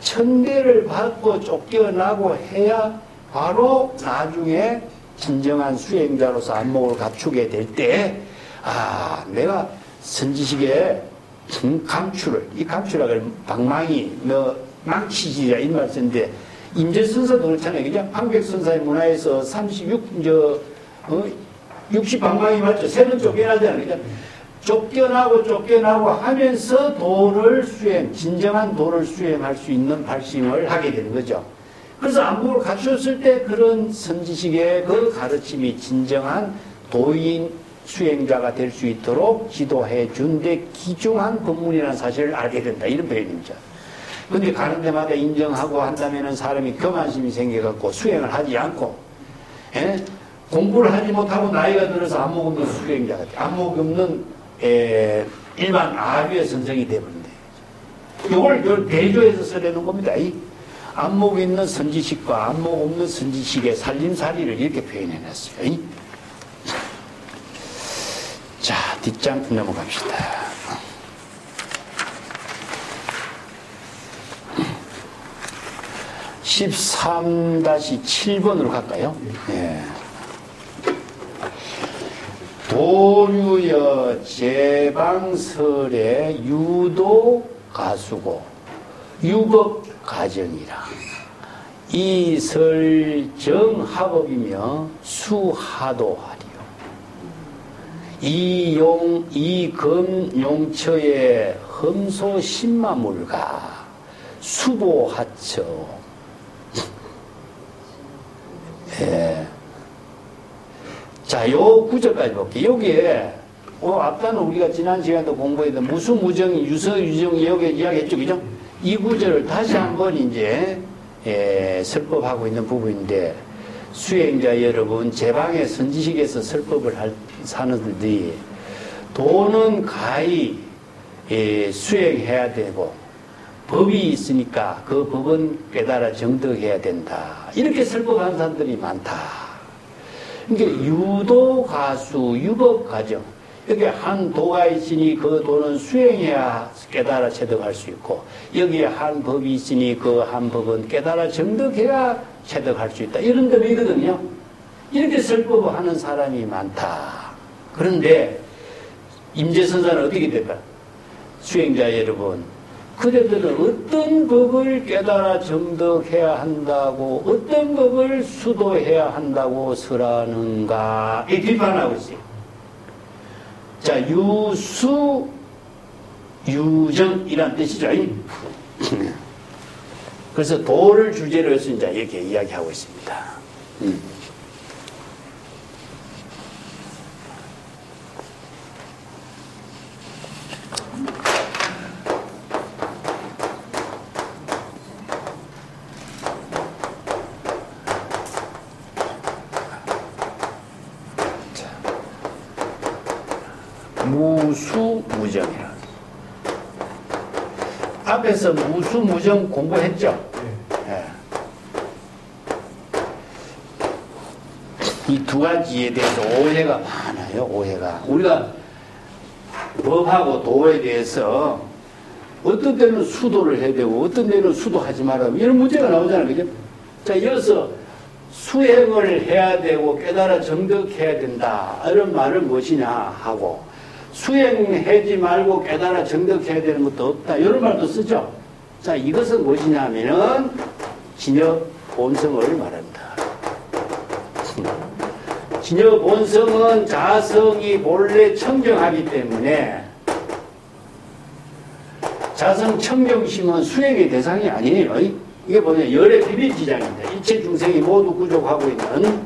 천대를 받고 쫓겨나고 해야 바로 나중에 진정한 수행자로서 안목을 갖추게 될 때, 아, 내가 선지식의 감추를, 이 감추라고 방망이, 망치지라 이 말 쓰는데, 임재선사도 그렇잖아요. 그냥 황백선사의 문화에서 60 방망이 맞죠? 세는 쫓겨나잖아요. 그냥 쫓겨나고 하면서 도를 수행, 진정한 도를 수행할 수 있는 발심을 하게 되는 거죠. 그래서 안목을 갖추었을 때 그런 선지식의 그 가르침이 진정한 도인 수행자가 될 수 있도록 지도해 준 데 기중한 법문이라는 사실을 알게 된다. 이런 표현입니다. 근데 가는 데마다 인정하고 한다면은 사람이 교만심이 생겨갖고 수행을 하지 않고, 공부를 하지 못하고 나이가 들어서 안목 없는 수행자가 돼. 안목 없는 일반 아류의 선생이 되버린다. 이걸 대조해서 써내는 겁니다. 이 안목 있는 선지식과 안목 없는 선지식의 살림살이를 이렇게 표현해놨어요. 자, 뒷장 넘어갑시다. 13-7번으로 갈까요? 네. 도류여 제방설의 유도 가수고 유법 가정이라. 이설정합업이며 수하도하리요. 이금용처의 험소 신마물가 수보하처. 예. 자, 요 구절까지 볼게요. 여기에, 앞단은 우리가 지난 시간에도 공부했던 무수무정이, 유서유정이 여기 이야기했죠. 그죠? 이 구절을 다시 한번 이제, 설법하고 있는 부분인데, 수행자 여러분, 제방의 선지식에서 설법을 사는 분들이, 도는 가히, 수행해야 되고, 법이 있으니까 그 법은 깨달아 정득해야 된다. 이렇게 설법하는 사람들이 많다. 그러니까 유도 가수, 유법 가정. 여기 한 도가 있으니 그 도는 수행해야 깨달아 체득할 수 있고, 여기에 한 법이 있으니 그 한 법은 깨달아 정득해야 체득할 수 있다. 이런 법이거든요. 이렇게 설법을 하는 사람이 많다. 그런데 임재선사는 어떻게 될까? 수행자 여러분, 그대들은 어떤 법을 깨달아 정득해야 한다고, 어떤 법을 수도해야 한다고 설하는가, 이 비판하고 있어요. 자, 유수, 유정이란 뜻이죠. 그래서 도를 주제로 해서 이제 이렇게 이야기하고 있습니다. 무수무정이라. 앞에서 무수무정 공부했죠? 네. 이 두 가지에 대해서 오해가 많아요. 오해가. 우리가 법하고 도에 대해서 어떤 때는 수도를 해야 되고 어떤 때는 수도하지 말라고 이런 문제가 나오잖아요. 그죠? 자, 이어서 수행을 해야 되고 깨달아 정득해야 된다. 이런 말은 무엇이냐 하고, 수행하지 말고 깨달아 정득해야 되는 것도 없다. 이런 말도 쓰죠. 자, 이것은 무엇이냐 하면은 진여 본성을 말한다. 진여 본성은 자성이 본래 청정하기 때문에 자성 청정심은 수행의 대상이 아니에요. 이게 뭐냐, 열의 비밀지장입니다. 일체 중생이 모두 구족하고 있는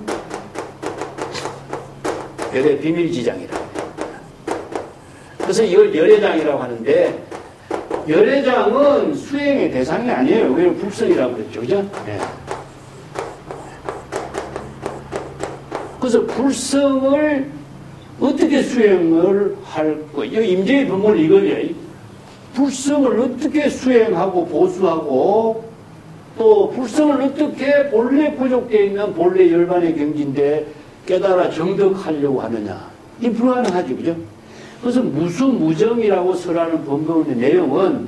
열의 비밀지장이라고 해요. 그래서 이걸 열애장이라고 하는데, 열애장은 수행의 대상이 아니에요. 왜냐면 불성이라고 그랬죠. 그죠? 네. 그래서 불성을 어떻게 수행을 할 거예요? 임재의 법문은 이거예요. 불성을 어떻게 수행하고 보수하고, 또 불성을 어떻게 본래 부족되어 있는 본래 열반의 경지인데 깨달아 정득하려고 하느냐. 이 불가능하죠. 그죠? 그래서 무수무정이라고 설하는 법문의 내용은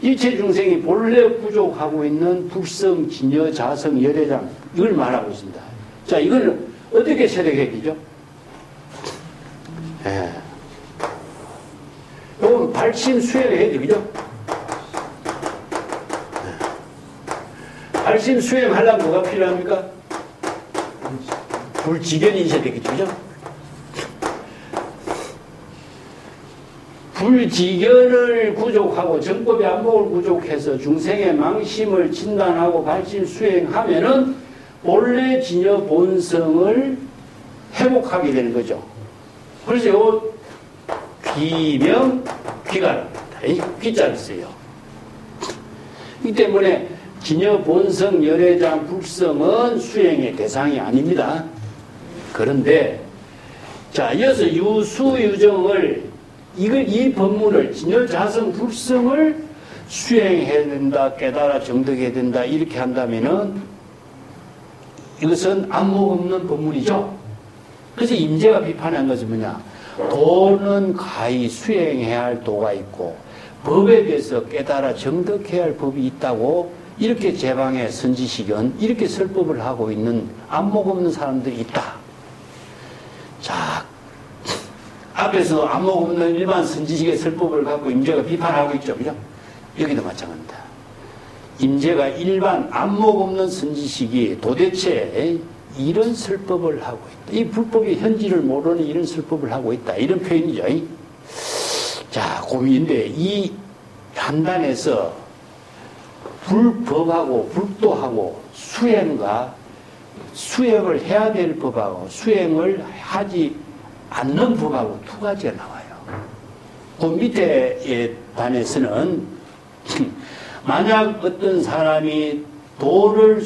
일체 중생이 본래 부족하고 있는 불성, 진여, 자성, 열애장 이걸 말하고 있습니다. 자, 이거는 어떻게 세력해야 되죠? 예. 이건 발심 수행해야 되죠? 발심 수행하려면 뭐가 필요합니까? 불지견이 있어야 되겠죠? 그죠? 불지견을 구족하고 정법의 안목을 구족해서 중생의 망심을 진단하고 발심 수행하면은 본래 진여 본성을 회복하게 되는 거죠. 그래서 요 귀명 귀가랍니다. 이 귀자를 써요. 이 때문에 진여 본성 열애장 불성은 수행의 대상이 아닙니다. 그런데 자, 이어서 유수유정을 이 법문을 진여 자성 불성을 수행해야 된다, 깨달아 정득해야 된다 이렇게 한다면은 이것은 안목 없는 법문이죠. 그래서 임재가 비판한 것은 뭐냐? 도는 가히 수행해야 할 도가 있고 법에 대해서 깨달아 정득해야 할 법이 있다고 이렇게 제방의 선지식은 이렇게 설법을 하고 있는 안목 없는 사람들이 있다. 자, 앞에서 안목 없는 일반 선지식의 설법을 갖고 임재가 비판하고 있죠. 그죠? 여기도 마찬가지입니다. 임재가 일반 안목 없는 선지식이 도대체 이런 설법을 하고 있다. 이 불법의 현지를 모르는 이런 설법을 하고 있다. 이런 표현이죠. 자, 고민인데 이 한단에서 불법하고 불도하고 수행과 수행을 해야 될 법하고 수행을 하지 않는 법하고 두 가지가 나와요. 그 밑에 단에서는 만약 어떤 사람이 도를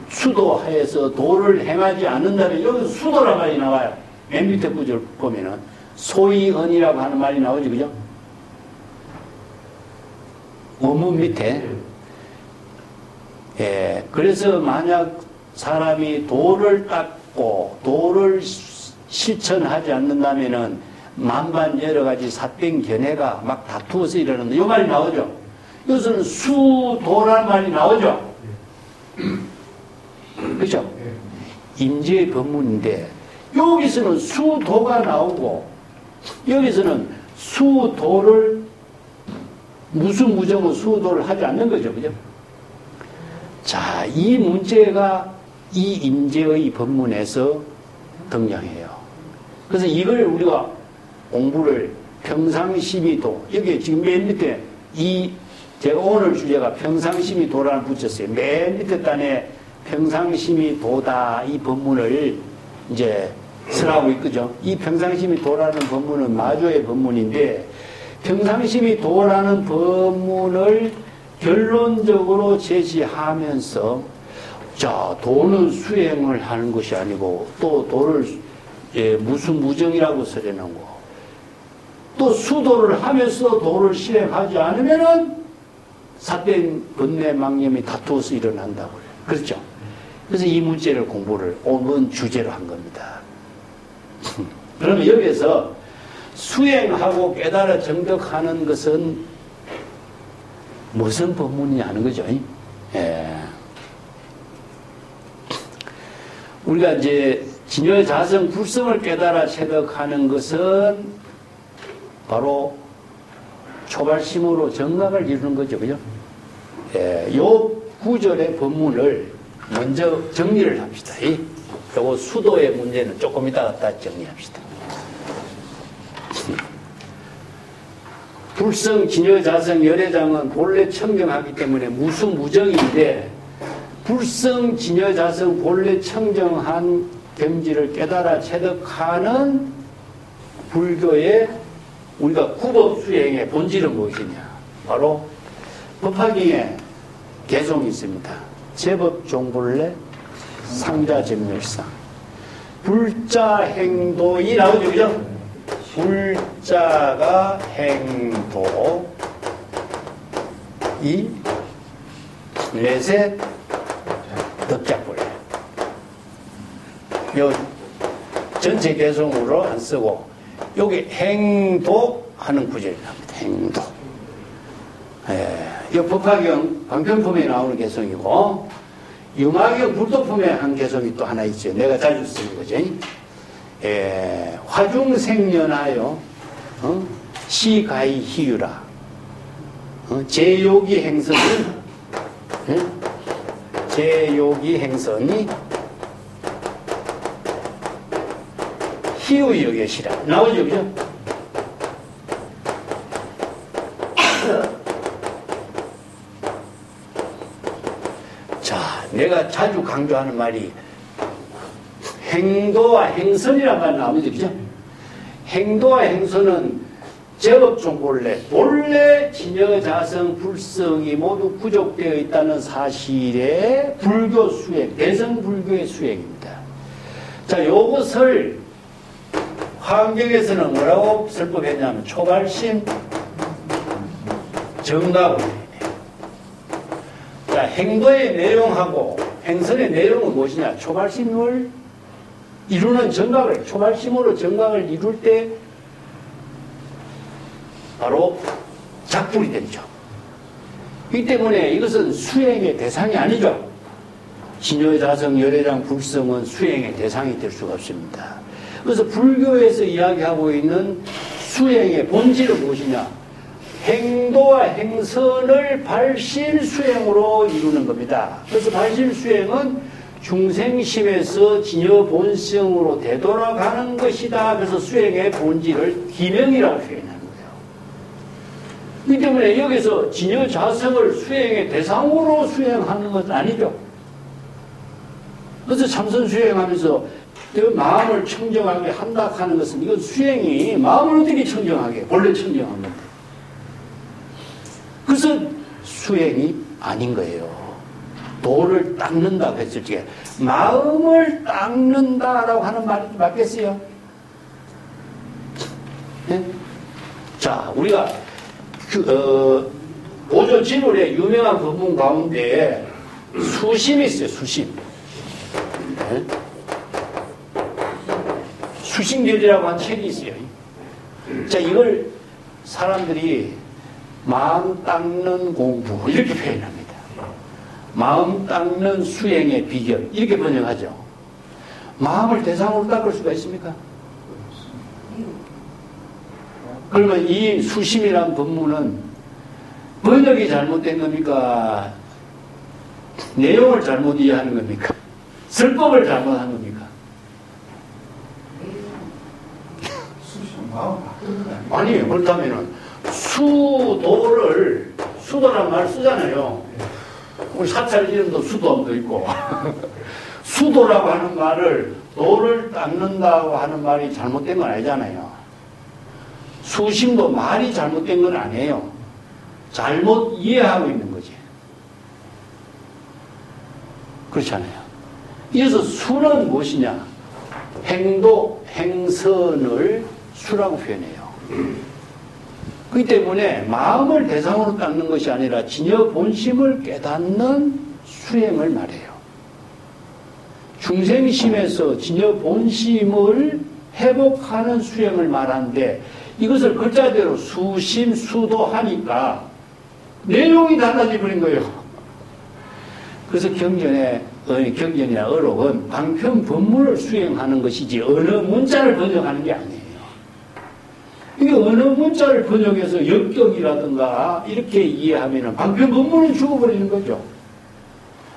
수도하여서 도를 행하지 않는다면 여기서 수도란 말이 나와요. 맨 밑에 구절 보면은 소이언이라고 하는 말이 나오죠. 그죠? 원문 밑에. 예, 그래서 만약 사람이 도를 닦고 도를 실천하지 않는다면은 만반 여러 가지 삿된 견해가 막 다투어서 이러는데 이 말이 나오죠. 이것은 수도라는 말이 나오죠. 그렇죠? 임재의 법문인데 여기서는 수도가 나오고 여기서는 수도를 무슨 무정은 수도를 하지 않는 거죠. 그죠? 자, 이 문제가 이 임재의 법문에서 등장해요. 그래서 이걸 우리가 공부를 평상심이도 여기 지금 맨 밑에 제가 오늘 주제가 평상심이도라는 붙였어요. 맨 밑에 단에 평상심이도다 이 법문을 이제 쓰라고 있거죠. 이 평상심이도라는 법문은 마조의 법문인데 평상심이도라는 법문을 결론적으로 제시하면서 자, 도는 수행을 하는 것이 아니고 또 도를 무슨 무정이라고 써내놓고 또 수도를 하면서 도를 실행하지 않으면은 삿된 번뇌 망념이 다투어서 일어난다고요. 그렇죠? 그래서 이 문제를 공부를 오늘 주제로 한 겁니다. 그러면 여기에서 수행하고 깨달아 정득하는 것은 무슨 법문이냐 하는 거죠. 예. 우리가 이제 진여 자성 불성을 깨달아 체득하는 것은 바로 초발심으로 정각을 이루는 거죠. 그죠? 예, 요 구절의 법문을 먼저 정리를 합시다. 요거 수도의 문제는 조금 이따 갖다 정리합시다. 불성, 진여, 자성, 열애장은 본래 청정하기 때문에 무수무정인데 불성, 진여, 자성, 본래 청정한 경지를 깨달아 체득하는 불교의 우리가 구법 수행의 본질은 무엇이냐? 바로 법화경에 개송이 있습니다. 제법종불례 상자정멸상 불자 행도이 나오죠. 그죠? 불자가 행도 이 넷의 덕작불례 요 전체 개송으로 안 쓰고 여기 행도 하는 구절이 나옵니다. 행도. 이 법화경 방편품에 나오는 개성이고, 유마경 불도품에 한 개성이 또 하나 있죠. 내가 자주 쓰는 거죠. 화중생년하여 시가히 희유라. 제요기 행선이 제요기 행선이 희유 여get이라 나오죠, 그죠? 자, 내가 자주 강조하는 말이 행도와 행선이란 말 나오죠, 그죠? 행도와 행선은 제법종 본래 진여자성 불성이 모두 구족되어 있다는 사실의 불교 수행, 대성불교의 수행입니다. 자, 요것을 화엄경에서는 뭐라고 설법했냐면 초발심 정각으로 해요. 자, 행도의 내용하고 행선의 내용은 무엇이냐? 초발심을 이루는 정각을, 초발심으로 정각을 이룰 때 바로 작불이 되죠. 이 때문에 이것은 수행의 대상이 아니죠. 진여자성 열애장 불성은 수행의 대상이 될 수가 없습니다. 그래서 불교에서 이야기하고 있는 수행의 본질은 무엇이냐? 행도와 행선을 발심수행으로 이루는 겁니다. 그래서 발심수행은 중생심에서 진여본성으로 되돌아가는 것이다. 그래서 수행의 본질을 기명이라고 표현합니다. 그렇기 때문에 여기서 진여자성을 수행의 대상으로 수행하는 것은 아니죠. 그래서 참선 수행하면서 그 마음을 청정하게 한다 하는 것은 이건 수행이 마음을 어떻게 청정하게 본래 청정한 건데. 그래서 수행이 아닌 거예요. 도를 닦는다고 했을 때 마음을 닦는다라고 하는 말이 맞겠어요? 네? 자, 우리가 오조진울의 유명한 법문 가운데 수심이 있어요. 수심. 네? 수심결이라고 한 책이 있어요. 자, 이걸 사람들이 마음 닦는 공부 이렇게 표현합니다. 마음 닦는 수행의 비결 이렇게 번역하죠. 마음을 대상으로 닦을 수가 있습니까? 그러면 이 수심이란 법문은 번역이 잘못된 겁니까? 내용을 잘못 이해하는 겁니까? 설법을 잘못한 겁니까? 아니에요. 그렇다면은 수도란 말 쓰잖아요. 우리 사찰 이름도 수도함도 있고 수도라고 하는 말을 도를 닦는다고 하는 말이 잘못된 건 아니잖아요. 수심도 말이 잘못된 건 아니에요. 잘못 이해하고 있는 거지. 그렇잖아요. 이어서 수는 무엇이냐? 행도, 행선을 수라고 표현해요. 그렇기 때문에 마음을 대상으로 닦는 것이 아니라 진여 본심을 깨닫는 수행을 말해요. 중생심에서 진여 본심을 회복하는 수행을 말하는데 이것을 글자대로 수심, 수도 하니까 내용이 달라져 버린 거예요. 그래서 경전이나 어록은 방편 법문을 수행하는 것이지 언어 문자를 번역하는 게 아니에요. 이게 언어 문자를 번역해서 역경이라든가 이렇게 이해하면 방편 법문은 죽어버리는 거죠.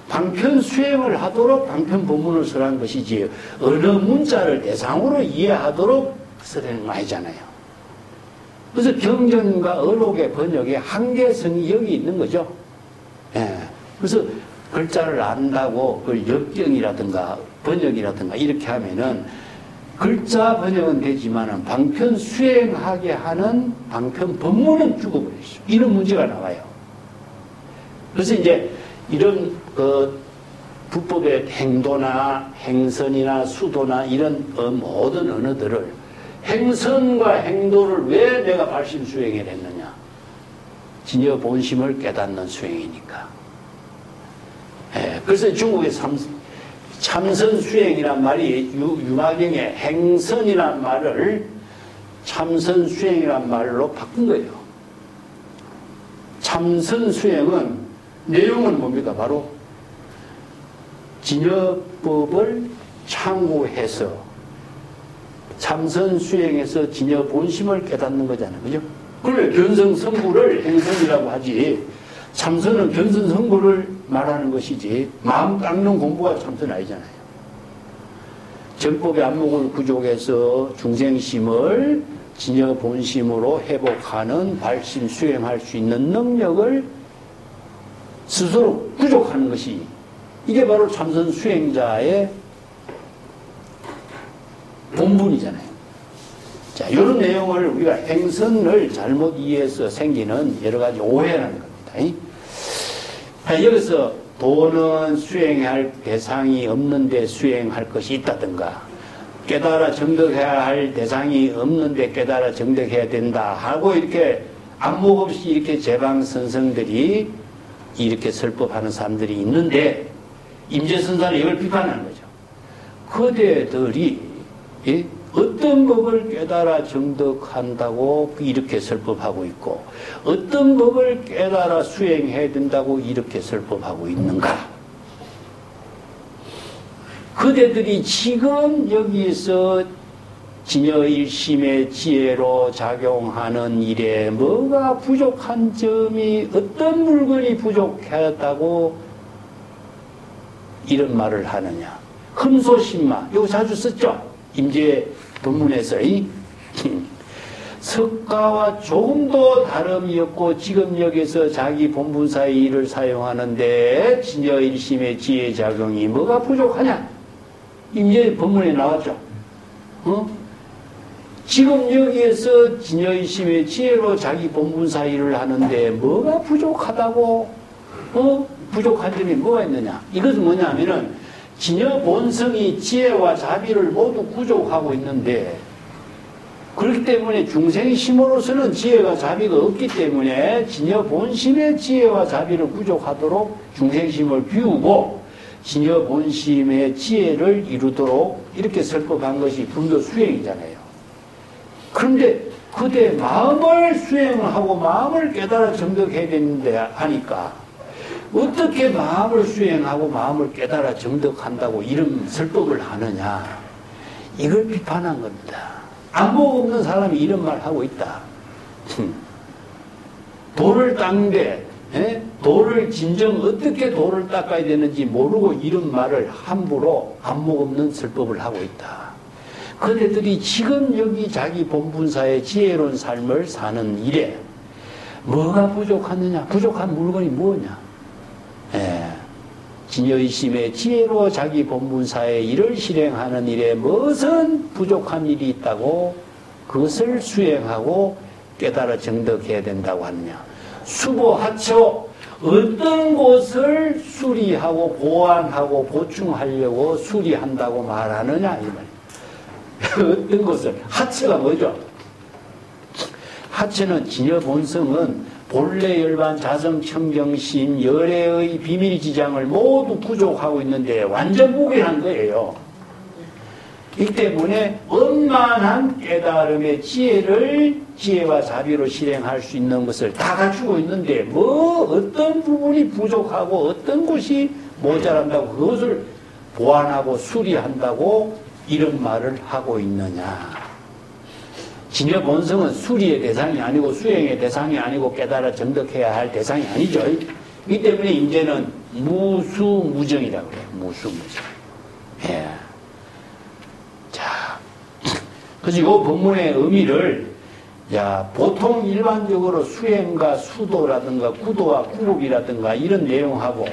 방편 수행을 하도록 방편 법문을 설한 것이지 언어 문자를 대상으로 이해하도록 설하는 거 아니잖아요. 그래서 경전과 어록의 번역의 한계성이 여기 있는 거죠. 예. 그래서 글자를 안다고 그걸 역경이라든가 번역이라든가 이렇게 하면은 글자 번역은 되지만은 방편 수행하게 하는 방편 법문은 죽어버리죠. 이런 문제가 나와요. 그래서 이제 이런 불법의 행도나 행선이나 수도나 이런 모든 언어들을 행선과 행도를 왜 내가 발심 수행을 했느냐? 진여 본심을 깨닫는 수행이니까. 예, 그래서 중국의 참선 수행이란 말이 유마경의 행선이란 말을 참선 수행이란 말로 바꾼 거예요. 참선 수행은 내용은 뭡니까? 바로 진여법을 참고해서 참선 수행해서 진여 본심을 깨닫는 거잖아요. 그죠? 그래, 견성성구를 행선이라고 하지. 참선은 견성성구를 말하는 것이지. 마음 깎는 공부가 참선 아니잖아요. 정법의 안목을 구족해서 중생심을 진여 본심으로 회복하는 발심 수행할 수 있는 능력을 스스로 구족하는 것이 이게 바로 참선 수행자의 본분이잖아요. 자, 이런 내용을 우리가 행선을 잘못 이해해서 생기는 여러 가지 오해라는 겁니다. 여기서 도는 수행할 대상이 없는데 수행할 것이 있다든가 깨달아 정득해야 할 대상이 없는데 깨달아 정득해야 된다 하고 이렇게 안목 없이 이렇게 제방선성들이 이렇게 설법하는 사람들이 있는데 임재선사는 이걸 비판하는 거죠. 그대들이 어떤 법을 깨달아 정득한다고 이렇게 설법하고 있고 어떤 법을 깨달아 수행해야 된다고 이렇게 설법하고 있는가? 그대들이 지금 여기서 진여일심의 지혜로 작용하는 일에 뭐가 부족한 점이 어떤 물건이 부족하다고 이런 말을 하느냐? 흠소심마 이거 자주 썼죠? 임재 본문에서 석가와 조금도 다름이 없고 지금 여기서 자기 본분사의 일을 사용하는데 진여일심의 지혜 작용이 뭐가 부족하냐? 임재 본문에 나왔죠. 지금 여기에서 진여일심의 지혜로 자기 본분사 일을 하는데 뭐가 부족하다고? 부족한 점이 뭐가 있느냐? 이것은 뭐냐면은 진여 본성이 지혜와 자비를 모두 구족하고 있는데 그렇기 때문에 중생심으로서는 지혜가 자비가 없기 때문에 진여 본심의 지혜와 자비를 구족하도록 중생심을 비우고 진여 본심의 지혜를 이루도록 이렇게 설법한 것이 불교 수행이잖아요. 그런데 그때 마음을 수행하고 마음을 깨달아 정득해야 되는데 하니까 어떻게 마음을 수행하고 마음을 깨달아 정득한다고 이런 설법을 하느냐. 이걸 비판한 겁니다. 안목 없는 사람이 이런 말 하고 있다. 돌을 닦는데 돌을 진정 어떻게 돌을 닦아야 되는지 모르고 이런 말을 함부로 안목 없는 설법을 하고 있다. 그대들이 지금 여기 자기 본분사의 지혜로운 삶을 사는 일에 뭐가 부족하느냐? 부족한 물건이 뭐냐? 진여의심의 지혜로 자기 본분사의 일을 실행하는 일에 무슨 부족한 일이 있다고 그것을 수행하고 깨달아 정득해야 된다고 하느냐. 수보하처 어떤 곳을 수리하고 보완하고 보충하려고 수리한다고 말하느냐 이 말이에요. 어떤 곳을. 하처가 뭐죠? 하처는 진여 본성은 본래 열반 자성 청정심 열애의 비밀지장을 모두 부족하고 있는데 완전 무변한 거예요. 이 때문에 원만한 깨달음의 지혜와 자비로 실행할 수 있는 것을 다 갖추고 있는데 뭐 어떤 부분이 부족하고 어떤 곳이 모자란다고 그것을 보완하고 수리한다고 이런 말을 하고 있느냐. 진여 본성은 수리의 대상이 아니고 수행의 대상이 아니고 깨달아 정득해야 할 대상이 아니죠. 이 때문에 이제는 무수무정이라고 그래요. 무수무정. 예. 자, 그래서 이 본문의 의미를 보통 일반적으로 수행과 수도라든가 구도와 구급이라든가 이런 내용하고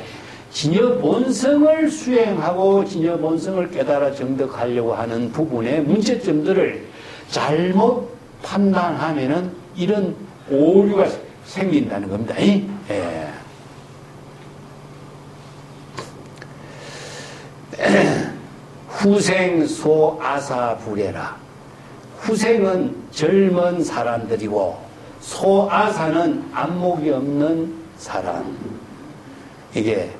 진여 본성을 수행하고 진여 본성을 깨달아 정득하려고 하는 부분의 문제점들을 잘못 판단하면은 이런 오류가 생긴다는 겁니다. 예. 후생소 아사부례라. 후생은 젊은 사람들이고 소아사는 안목이 없는 사람. 이게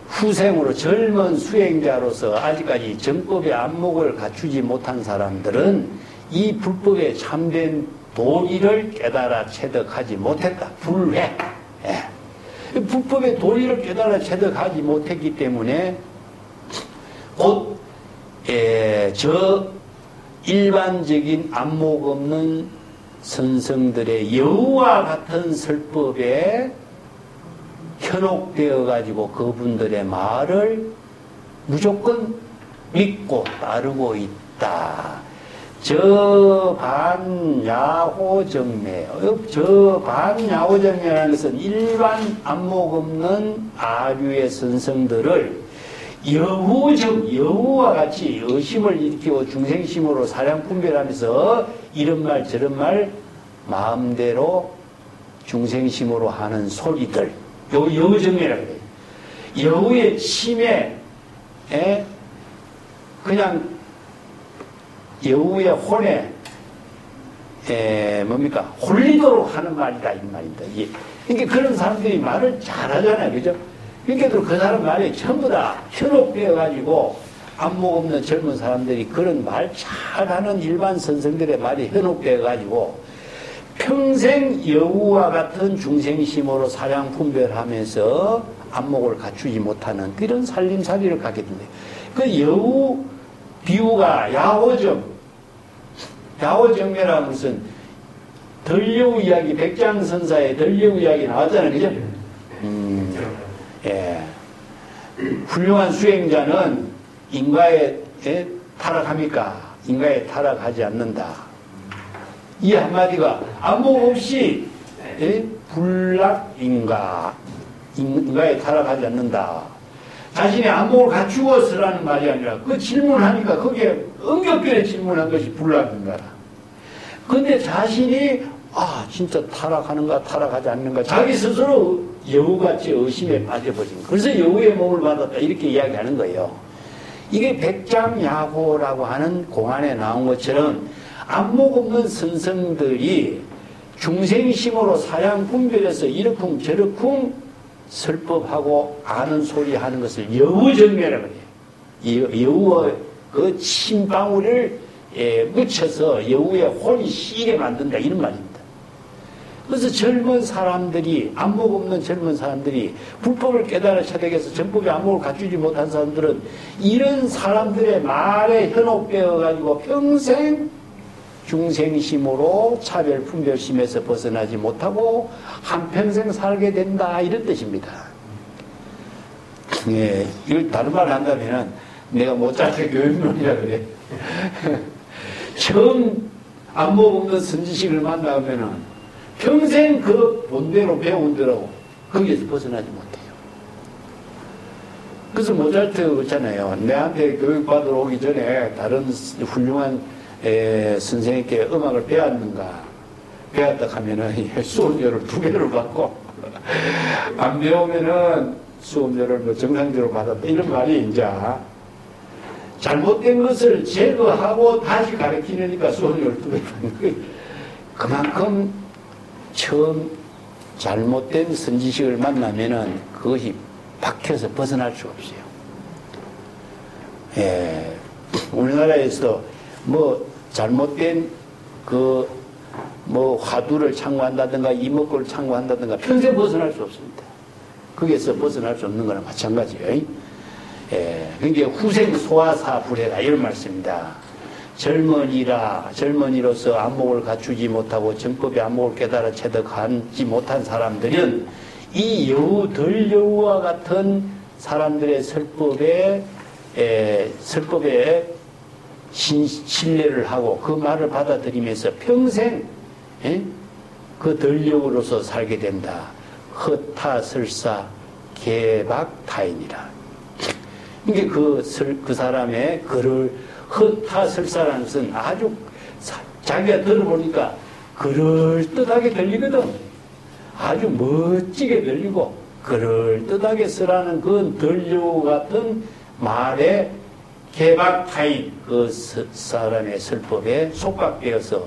후생으로 젊은 수행자로서 아직까지 정법의 안목을 갖추지 못한 사람들은 이 불법의 참된 도리를 깨달아 체득하지 못했다. 불회. 예. 불법의 도리를 깨달아 체득하지 못했기 때문에 곧 저 일반적인 안목 없는 선성들의 여우와 같은 설법에 현혹되어 가지고 그분들의 말을 무조건 믿고 따르고 있다. 저 반야호정매, 저 반야호정매라는 것은 일반 안목 없는 아류의 선성들을 여우와 같이 의심을 일으키고 중생심으로 사량 분별하면서 이런 말 저런 말 마음대로 중생심으로 하는 소리들, 여우정매라고 해요. 여우의 침에 그냥 여우의 혼에 뭡니까 홀리도록 하는 말이다 이 말입니다. 그러니까 그런 사람들이 말을 잘하잖아요, 그죠? 그러니까 그 사람 말에 전부 다 현혹되어 가지고 안목 없는 젊은 사람들이 그런 말 잘하는 일반 선생들의 말이 현혹되어 가지고 평생 여우와 같은 중생심으로 사량 분별하면서 안목을 갖추지 못하는 그런 살림살이를 갖게 된대요. 그 여우 비유가 야호정매라는 것은 덜여우 이야기, 백장선사의 덜여우 이야기 나왔잖아요, 그죠? 예. 훌륭한 수행자는 인가에 타락합니까? 인가에 타락하지 않는다. 이 한마디가 안목 없이 불락인가, 인가에 타락하지 않는다. 자신의 안목을 갖추어서라는 말이 아니라 그 질문하니까 거기에 엄격하게 질문한 것이 불락인가라. 근데 자신이 진짜 타락하는가 타락하지 않는가 자기 스스로 여우같이 의심에 빠져버린 거예요. 그래서 여우의 몸을 받았다 이렇게 이야기하는 거예요. 이게 백장야호라고 하는 공안에 나온 것처럼 안목 없는 선성들이 중생심으로 사량 분별해서 이러쿵 저러쿵 설법하고 아는 소리 하는 것을 여우정매라고 해요. 여우의 그 침방울을 묻혀서 여우의 혼이 시게 만든다 이런 말입니다. 그래서 젊은 사람들이 안목 없는 젊은 사람들이 불법을 깨달아 체득해서 전법의 안목을 갖추지 못한 사람들은 이런 사람들의 말에 현혹되어 가지고 평생 중생심으로 차별 분별심에서 벗어나지 못하고 한평생 살게 된다 이런 뜻입니다. 예, 이걸 다른 말을 한다면 내가 못자르게 교육론이라 그래. 처음 안목 없는 선지식을 만나면은 평생 그 본대로 배운 대로 거기에서 벗어나지 못해요. 그래서 모차르트 그렇잖아요. 내한테 교육받으러 오기 전에 다른 훌륭한 선생님께 음악을 배웠는가? 배웠다 하면은 수업료를 2배를 받고 안 배우면은 수업료를 뭐 정상적으로 받았다 이런 말이 이제 잘못된 것을 제거하고 다시 가르치니까 수업료를 2배 받는 거예요. 그만큼 처음 잘못된 선지식을 만나면은 그것이 박혀서 벗어날 수 없어요. 예, 우리나라에서 뭐 잘못된 뭐 화두를 창구한다든가 이목구를 창구한다든가 평생 벗어날 수 없습니다. 거기에서 벗어날 수 없는 거나 마찬가지예요. 예, 그러니까 후생 소화사 불해라 이런 말씀입니다. 젊은이로서 안목을 갖추지 못하고 정법의 안목을 깨달아 체득하지 못한 사람들은 이 여우, 덜여우와 같은 사람들의 설법에 신뢰를 하고 그 말을 받아들이면서 평생 그 덜여우로서 살게 된다. 허타설사 개박타인이라. 이게 그 사람의 글을 허타설사라는 것은 아주 자기가 들어보니까 그럴듯하게 들리거든. 아주 멋지게 들리고 그럴듯하게 쓰라는 그 덜여우 같은 말에 개박타인 그 사람의 설법에 속박되어서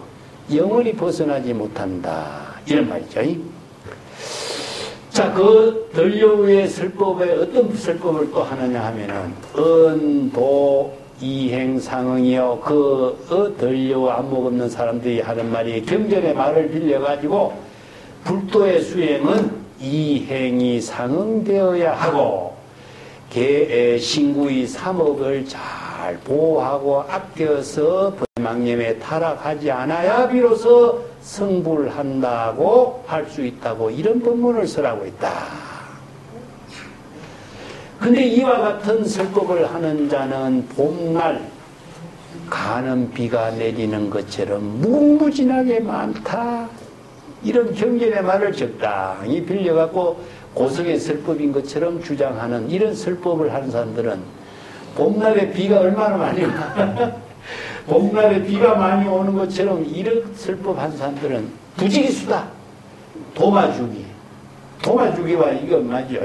영원히 벗어나지 못한다. 이런 말이죠. 자, 그 덜여우의 설법에 어떤 설법을 또 하느냐 하면은 언도 이행상응이요. 그 덜여우 안목 없는 사람들이 하는 말이 경전의 말을 빌려가지고 불도의 수행은 이행이 상응되어야 하고 신구의 3억을 잘 보호하고 아껴서 망념에 타락하지 않아야 비로소 성불한다고 할 수 있다고 이런 법문을 쓰라고 있다. 근데 이와 같은 설법을 하는 자는 봄날 가는 비가 내리는 것처럼 무궁무진하게 많다. 이런 경전의 말을 적당히 빌려갖고 고성의 설법인 것처럼 주장하는 이런 설법을 하는 사람들은 봄날에 비가 얼마나 많이 와. 봄날에 비가 많이 오는 것처럼 이런 설법한 사람들은 부지기수다. 도마주기. 도마주기와 이거 맞죠?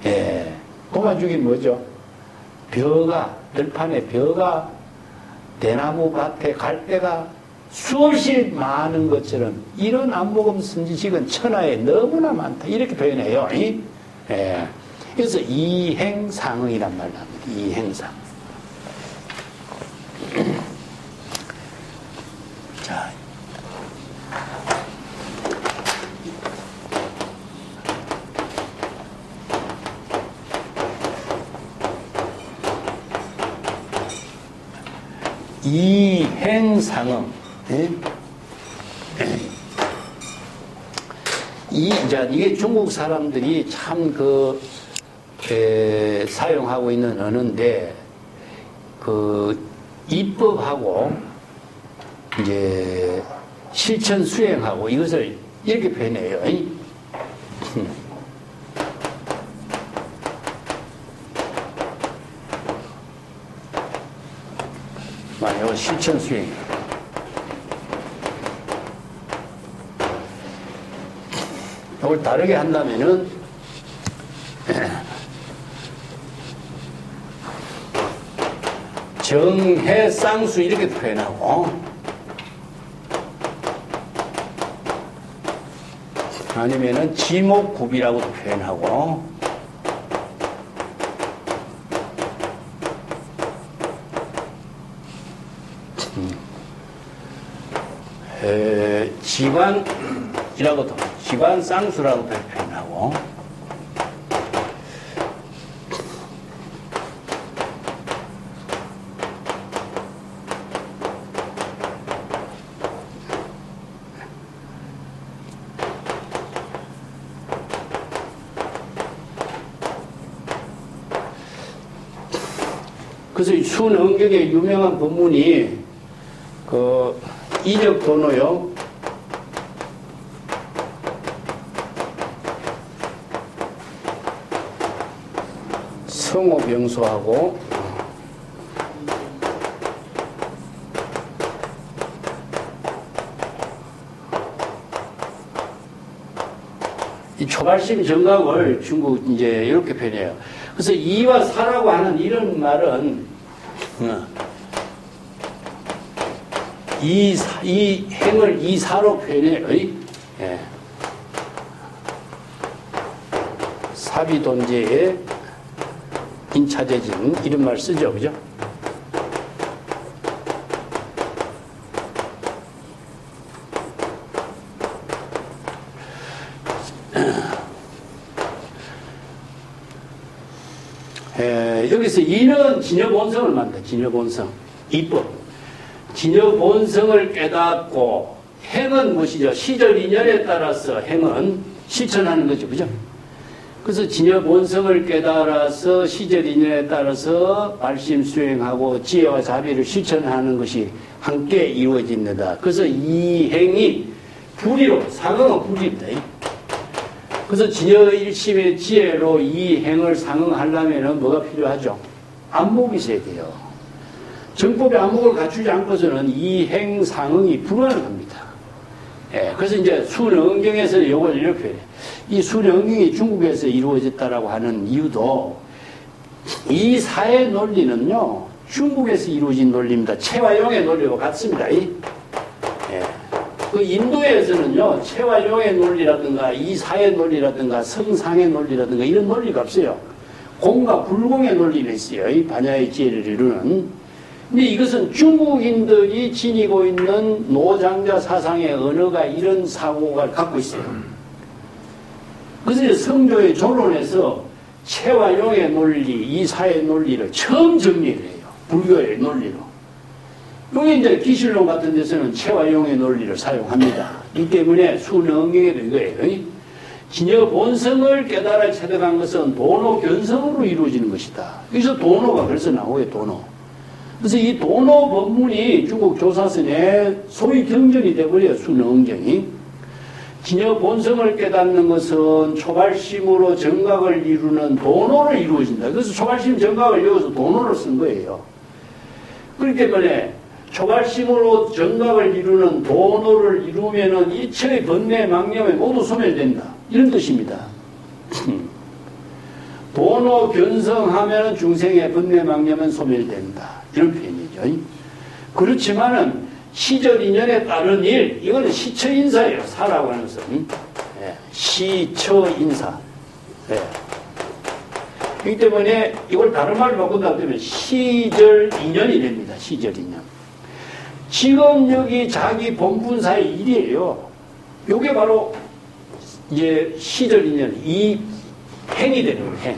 예. 도마주기 뭐죠? 벼가, 들판에 벼가 대나무 밭에 갈대가 수없이 많은 것처럼 이런 안목음 선지식은 천하에 너무나 많다. 이렇게 표현해요. 예. 그래서 이행상응이란 말을 합니다. 이행상. 자. 이행상응. 예? 이게 중국 사람들이 참 사용하고 있는 언어인데, 입법하고, 이제, 실천 수행하고 이것을 이렇게 표현해요. 만약 실천 수행. 이걸 다르게 한다면은, 정해 쌍수 이렇게 표현하고, 아니면은 지목굽이라고도 표현하고, 지관이라고도, 지관 쌍수라고도 표현하고, 그래서 순응격의 유명한 법문이 이적도노요. 성호병소하고 이 초발심 정각을 중국 이제 이렇게 표현해요. 그래서 이와 사라고 하는 이런 말은 이 행을 이사로 표현해요. 예. 사비돈제의 인차재진 이런 말 쓰죠, 그죠? 여기서 이는 진여본성을 만든다. 진여본성. 이법. 진여본성을 깨닫고 행은 무엇이죠? 시절 인연에 따라서 행은 실천하는 거죠. 그죠? 그래서 진여본성을 깨달아서 시절 인연에 따라서 발심 수행하고 지혜와 자비를 실천하는 것이 함께 이루어집니다. 그래서 이 행이 불의로, 상응은 불의입니다. 그래서 진여일심의 지혜로 이 행을 상응하려면 뭐가 필요하죠? 안목이 있어야 돼요. 정법의 안목을 갖추지 않고서는 이 행 상응이 불가능합니다. 예, 그래서 이제 순응경에서 이걸 이렇게 해요. 이 순응경이 중국에서 이루어졌다라고 하는 이유도 이 사의 논리는요, 중국에서 이루어진 논리입니다. 체와 용의 논리와 같습니다. 예. 그 인도에서는요, 체와 용의 논리라든가 이 사의 논리라든가 성상의 논리라든가 이런 논리가 없어요. 공과 불공의 논리는 있어요. 이 반야의 지혜를 이루는. 근데 이것은 중국인들이 지니고 있는 노장자 사상의 언어가 이런 사고가 갖고 있어요. 그래서 성조의 조론에서 체와 용의 논리, 이 사의 논리를 처음 정리를 해요. 불교의 논리로. 여기 이제 기실론 같은 데서는 체와 용의 논리를 사용합니다. 이 때문에 수능경에도 이거예요. 진여 본성을 깨달아 체득한 것은 도노 견성으로 이루어지는 것이다. 여기서 도노가 그래서 나오요, 도노. 그래서 이 도노 법문이 중국 교사선에 소위 경전이 되어버려요, 수능경이. 진여 본성을 깨닫는 것은 초발심으로 정각을 이루는 도노를 이루어진다. 그래서 초발심 정각을 이루어서 도노를 쓴 거예요. 그렇기 때문에 초발심으로 정각을 이루는 도노를 이루면은 이체의 번뇌 망념에 모두 소멸된다. 이런 뜻입니다. 도노 견성하면은 중생의 번뇌 망념은 소멸된다. 이런 표현이죠. 그렇지만은 시절 인연에 따른 일, 이거는 시처인사예요. 사라고 하는 것은. 예, 시처인사. 예. 그렇기 때문에 이걸 다른 말로 바꾼다 하면 시절 인연이 됩니다. 시절 인연. 지금 여기 자기 본분사의 일이에요. 요게 바로 이제 시절 인연, 이 행이 되는 거예요. 행.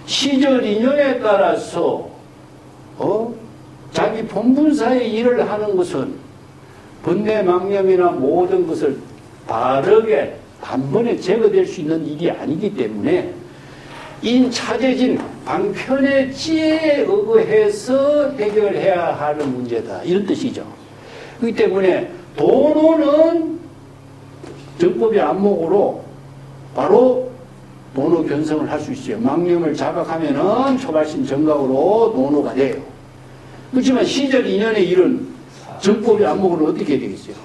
시절 인연에 따라서 자기 본분사의 일을 하는 것은 번뇌 망념이나 모든 것을 바르게 단번에 제거될 수 있는 일이 아니기 때문에 인차제진 방편의 지혜에 의거해서 해결해야 하는 문제다. 이런 뜻이죠. 그렇기 때문에 도노는 정법의 안목으로 바로 도노 견성을 할 수 있어요. 망념을 자각하면은 초발심 정각으로 도노가 돼요. 그렇지만 시절 인연의 일은 정법의 안목으로 어떻게 되겠어요?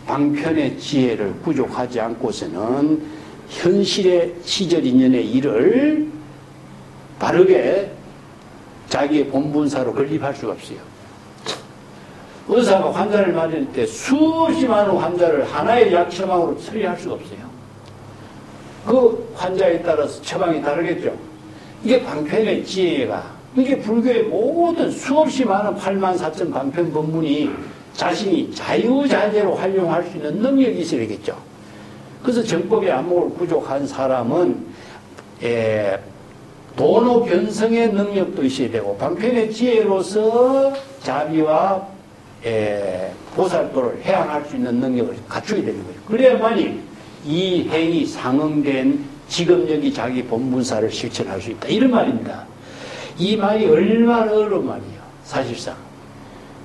방편의 지혜를 부족하지 않고서는 현실의 시절 인연의 일을 바르게 자기의 본분사로 건립할 수가 없어요. 의사가 환자를 맞을 때 수없이 많은 환자를 하나의 약 처방으로 처리할 수가 없어요. 그 환자에 따라서 처방이 다르겠죠. 이게 방편의 지혜가, 이게 불교의 모든 수없이 많은 84,000 방편 법문이 자신이 자유자재로 활용할 수 있는 능력이 있어야겠죠. 그래서 정법의 안목을 부족한 사람은 도노 견성의 능력도 있어야 되고 방편의 지혜로서 자비와 보살도를 해양할 수 있는 능력을 갖추게 되는 거예요. 그래야만이 이 행이 상응된 지금여기 자기 본분사를 실천할 수 있다. 이런 말입니다. 이 말이 얼마나 어려운 말이에요. 사실상.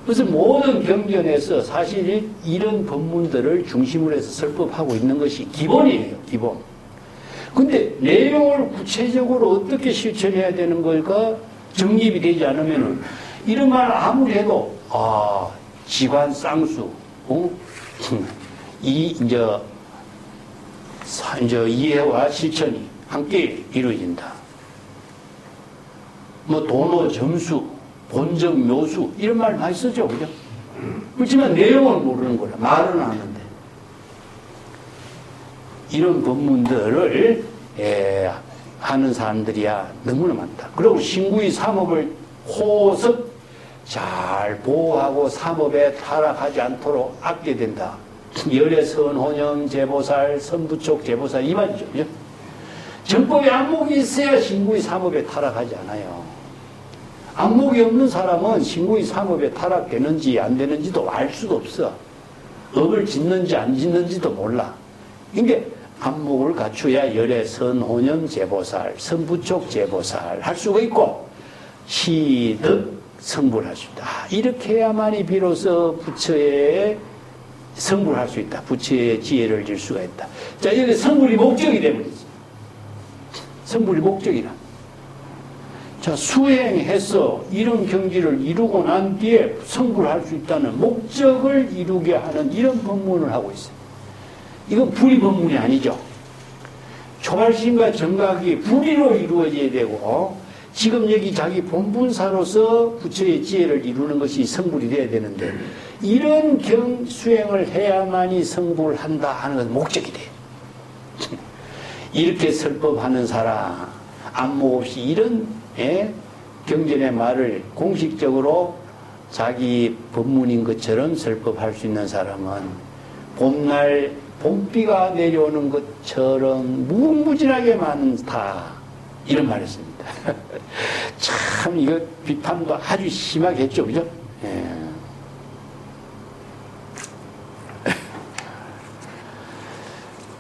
그래서 모든 경전에서 사실 이런 법문들을 중심으로 해서 설법하고 있는 것이 기본이에요. 기본. 근데 내용을 구체적으로 어떻게 실천해야 되는 걸까 정립이 되지 않으면은 이런 말 아무리 해도 지관 쌍수, 이제 이해와 실천이 함께 이루어진다. 뭐 도노 점수, 본적 묘수 이런 말 많이 쓰죠, 그죠? 그렇지만 내용을 모르는 거라 말은 아는데 이런 법문들을 하는 사람들이야 너무나 많다. 그리고 신구의 삼업을 호섭 잘 보호하고 삼업에 타락하지 않도록 아껴야 된다. 열애 선혼영 제보살 선부촉 제보살 이 말이죠. 정법에 안목이 있어야 신구의 삼업에 타락하지 않아요. 안목이 없는 사람은 신구의 삼업에 타락되는지 안 되는지도 알 수도 없어. 업을 짓는지 안 짓는지도 몰라. 그러니까 안목을 갖춰야 열애 선혼영 제보살 선부촉 제보살 할 수가 있고 시득 성불할 수 있다. 이렇게 해야만이 비로소 부처의 성불할 수 있다. 부처의 지혜를 질 수가 있다. 자, 여기 성불이 목적이 되버리지. 성불이 목적이라. 자, 수행해서 이런 경지를 이루고 난 뒤에 성불할 수 있다는 목적을 이루게 하는 이런 법문을 하고 있어요. 이건 불의 법문이 아니죠. 초발심과 정각이 불의로 이루어져야 되고 지금 여기 자기 본분사로서 부처의 지혜를 이루는 것이 성불이 돼야 되는데 이런 수행을 해야만이 성불을 한다 하는 것은 목적이 돼요. 이렇게 설법하는 사람 안목 없이 이런 경전의 말을 공식적으로 자기 법문인 것처럼 설법할 수 있는 사람은 봄날 봄비가 내려오는 것처럼 무궁무진하게 많다. 이런 말을 했습니다. 참, 이거 비판도 아주 심하게 했죠. 그죠? 예.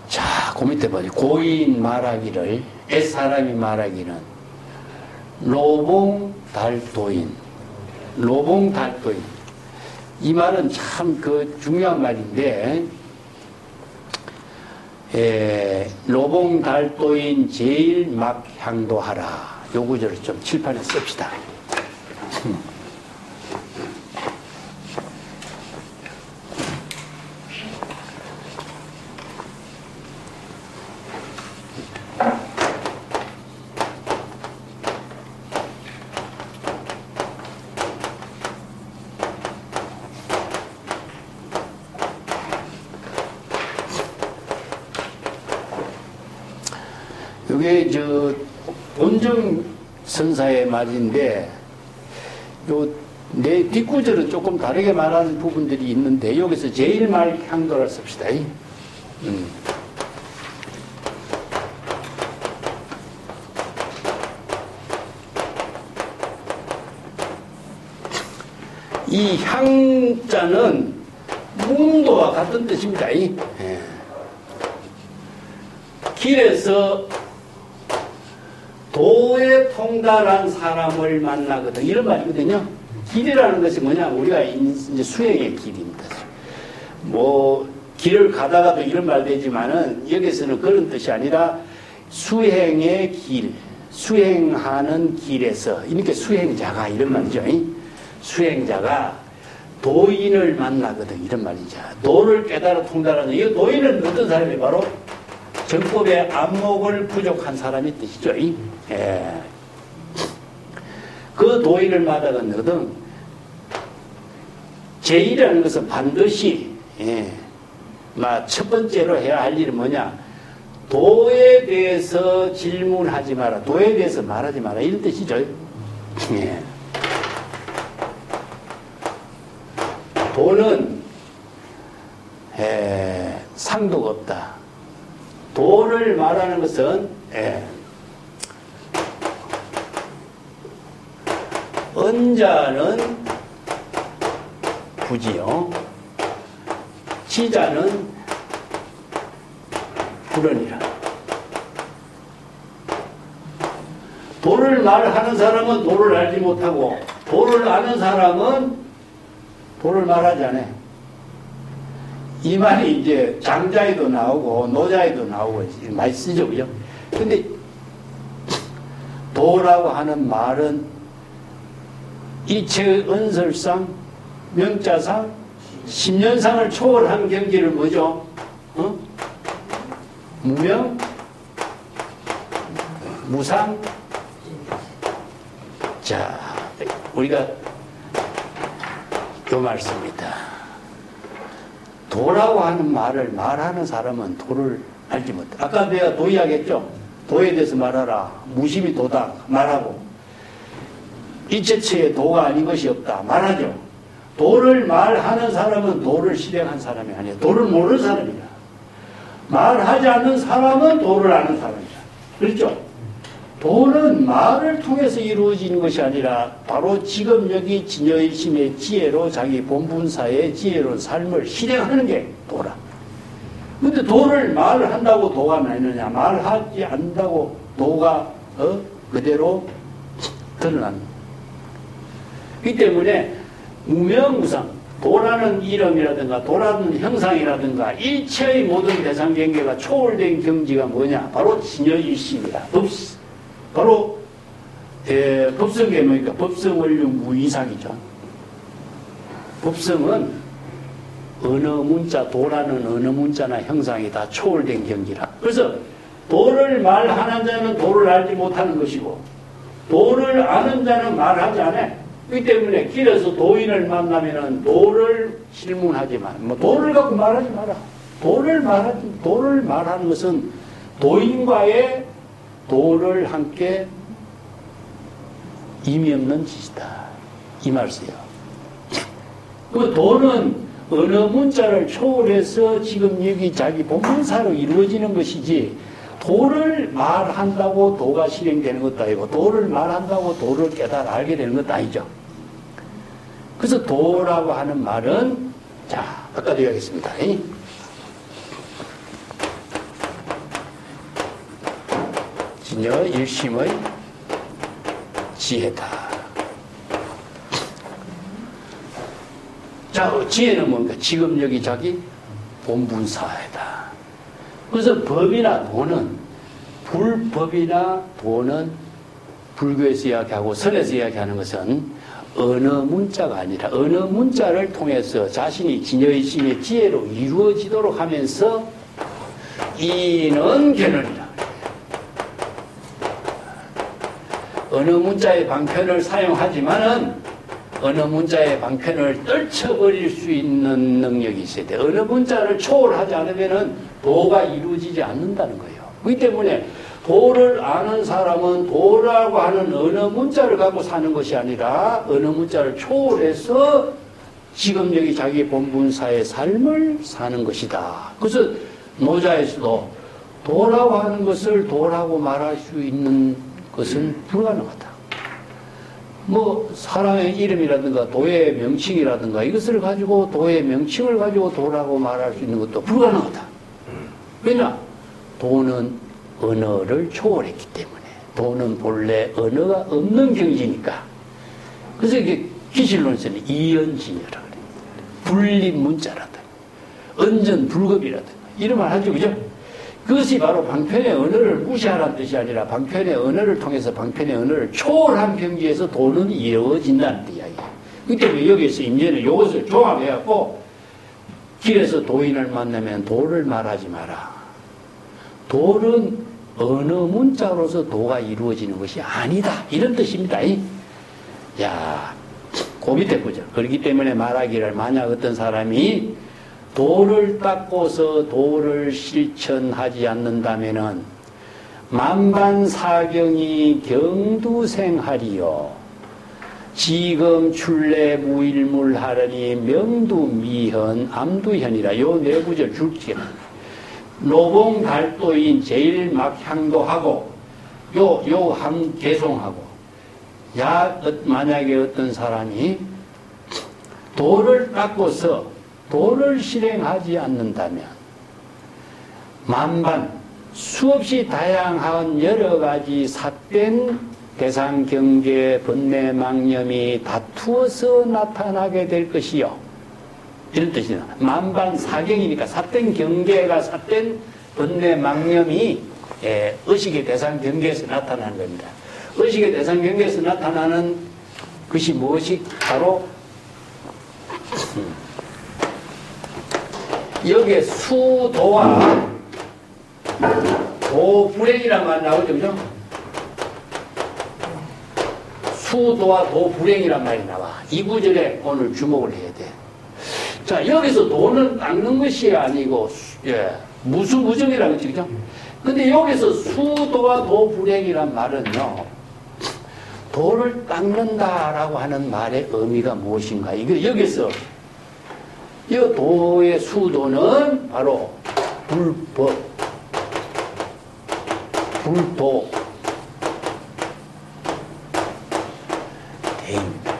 자, 그 밑에 보니 고인 말하기를, 옛사람이 말하기는 로봉달도인. 로봉달도인. 이 말은 참 중요한 말인데, 로봉달도인 제일 막 향도하라. 요 구절을 좀 칠판에 씁시다. 이게 본정 선사의 말인데, 내 뒷구절은 조금 다르게 말하는 부분들이 있는데, 여기서 제일 말 향도를 씁시다. 이 향자는 문도와 같은 뜻입니다. 길에서 도에 통달한 사람을 만나거든. 이런 말이거든요. 길이라는 것이 뭐냐? 우리가 이제 수행의 길입니다. 길을 가다가도 이런 말 되지만은, 여기서는 그런 뜻이 아니라 수행의 길, 수행하는 길에서, 이렇게 수행자가 이런 말이죠. 수행자가 도인을 만나거든. 이런 말이죠. 도를 깨달아 통달하는, 이 도인은 어떤 사람이 바로 정법의 안목을 부족한 사람이 뜻이죠. 그 도인을 만나거든. 제일이라는 것은 반드시, 첫 번째로 해야 할 일은 뭐냐? 도에 대해서 질문하지 마라. 도에 대해서 말하지 마라. 이런 뜻이죠. 도는, 상도가 없다. 도를 말하는 것은, 언자는 부지요. 지자는 불언이라. 도를 말하는 사람은 도를 알지 못하고, 도를 아는 사람은 도를 말하지 않아요. 이 말이 이제 장자에도 나오고 노자에도 나오고 많이 쓰죠. 그죠? 근데 도라고 하는 말은 일체 은설상, 명자상, 십년상을 초월한 경지를 뭐죠? 무명, 무상. 자, 우리가 요 말씀입니다. 도라고 하는 말을 말하는 사람은 도를 알지 못해. 아까 내가 도 이야기했죠? 도에 대해서 말하라. 무심이 도다. 말하고. 일체처에 도가 아닌 것이 없다. 말하죠. 도를 말하는 사람은 도를 실행한 사람이 아니에요. 도를 모르는 사람이야. 말하지 않는 사람은 도를 아는 사람이야. 그렇죠? 도는 말을 통해서 이루어지는 것이 아니라 바로 지금 여기 진여일심의 지혜로 자기 본분사의 지혜로운 삶을 실행하는 게 도라. 근데 도를 말을 한다고 도가 나느냐? 말하지 않는다고 도가 그대로 드러난다. 그렇기 때문에 무명무상, 도라는 이름이라든가 도라는 형상이라든가 일체의 모든 대상 경계가 초월된 경지가 뭐냐? 바로 진여일심이다. 바로 법성계 뭐니까 법성원륜 무이상이죠. 법성은 어느 문자, 도라는 어느 문자나 형상이 다 초월된 경지라. 그래서 도를 말하는 자는 도를 알지 못하는 것이고, 도를 아는 자는 말하지 않아. 그렇기 때문에 길에서 도인을 만나면은 도를 질문하지 마. 도를 갖고 말하지 마라. 도를 말하는 것은 도인과의 도를 함께 의미 없는 짓이다. 이 말이에요. 그 도는 어느 문자를 초월해서 지금 여기 자기 본문사로 이루어지는 것이지, 도를 말한다고 도가 실행되는 것도 아니고, 도를 말한다고 도를 깨달아 알게 되는 것도 아니죠. 그래서 도라고 하는 말은, 자, 바꿔드려 야겠습니다. 진여 일심의 지혜다. 자, 지혜는 뭔가? 지금 여기 자기 본분사회다. 그래서 법이나 도는, 불법이나 도는 불교에서 이야기하고 선에서 이야기하는 것은 어느 문자가 아니라 어느 문자를 통해서 자신이 진여의심의 지혜로 이루어지도록 하면서 이는 견언이다. 어느 문자의 방편을 사용하지만은 어느 문자의 방편을 떨쳐버릴 수 있는 능력이 있어야 돼. 어느 문자를 초월하지 않으면은 도가 이루어지지 않는다는 거예요. 그렇기 때문에 도를 아는 사람은 도라고 하는 어느 문자를 갖고 사는 것이 아니라 어느 문자를 초월해서 지금 여기 자기 본분사의 삶을 사는 것이다. 그래서 노자에서도 도라고 하는 것을 도라고 말할 수 있는 것은 불가능하다. 뭐 사람의 이름이라든가 도의 명칭이라든가 이것을 가지고 도의 명칭을 가지고 도라고 말할 수 있는 것도 불가능하다. 왜냐? 도는 언어를 초월했기 때문에. 도는 본래 언어가 없는 경지니까. 그래서 이게 기실론에서는 이연진여라 그래요. 불립 문자라든가 언전 불급이라든가 이런 말 하죠. 그죠? 그것이 바로 방편의 언어를 무시하라는 뜻이 아니라 방편의 언어를 통해서 방편의 언어를 초월한 경지에서 도는 이루어진다는 이야기예요. 그렇기 때문에 여기서 임제는 이것을 종합해갖고 길에서 도인을 만나면 도를 말하지 마라. 도는 어느 문자로서 도가 이루어지는 것이 아니다. 이런 뜻입니다. 야, 그 밑에 보죠. 그렇기 때문에 말하기를 만약 어떤 사람이 도를 닦고서 도를 실천하지 않는다면은 만반사경이 경두생하리요. 지금 출래 무일물하려니 명두미현 암두현이라. 요 네 구절 줄게. 노봉달도인 제일 막향도하고 요 함 개송하고. 야, 만약에 어떤 사람이 도를 닦고서 도를 실행하지 않는다면 만반 수없이 다양한 여러 가지 삿된 대상 경계 번뇌 망념이 다투어서 나타나게 될 것이요. 이런 뜻이다. 만반 사경이니까 삿된 경계가 삿된 번뇌 망념이 의식의 대상 경계에서 나타나는 겁니다. 의식의 대상 경계에서 나타나는 것이 무엇이 바로 여기에 수도와 도불행이란 말 나오죠, 그죠? 수도와 도불행이란 말이 나와. 이 구절에 오늘 주목을 해야 돼. 자, 여기서 도는 닦는 것이 아니고, 무수무정이라고 했지, 그죠? 근데 여기서 수도와 도불행이란 말은요, 도를 닦는다라고 하는 말의 의미가 무엇인가? 이거 여기서 이 도의 수도는 바로 불법, 불도, 대입니다.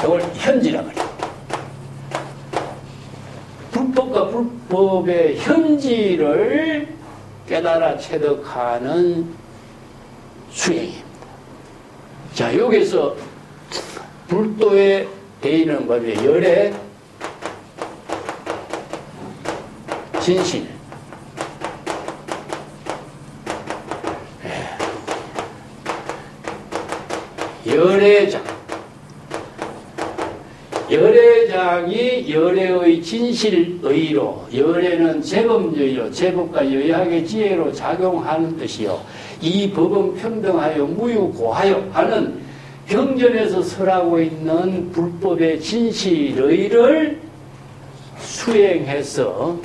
이걸 현지라고 해요. 불법과 불법의 현지를 깨달아 체득하는 수행입니다. 자, 여기서 불도의 대의는 뭐냐면 열의 진실, 열애장, 열애장이 열애의 진실의로, 열애는 제법여의로, 제법과 여의학의 지혜로 작용하는 뜻이요. 이 법은 평등하여 무유고하여 하는 경전에서 설하고 있는 불법의 진실의를 수행해서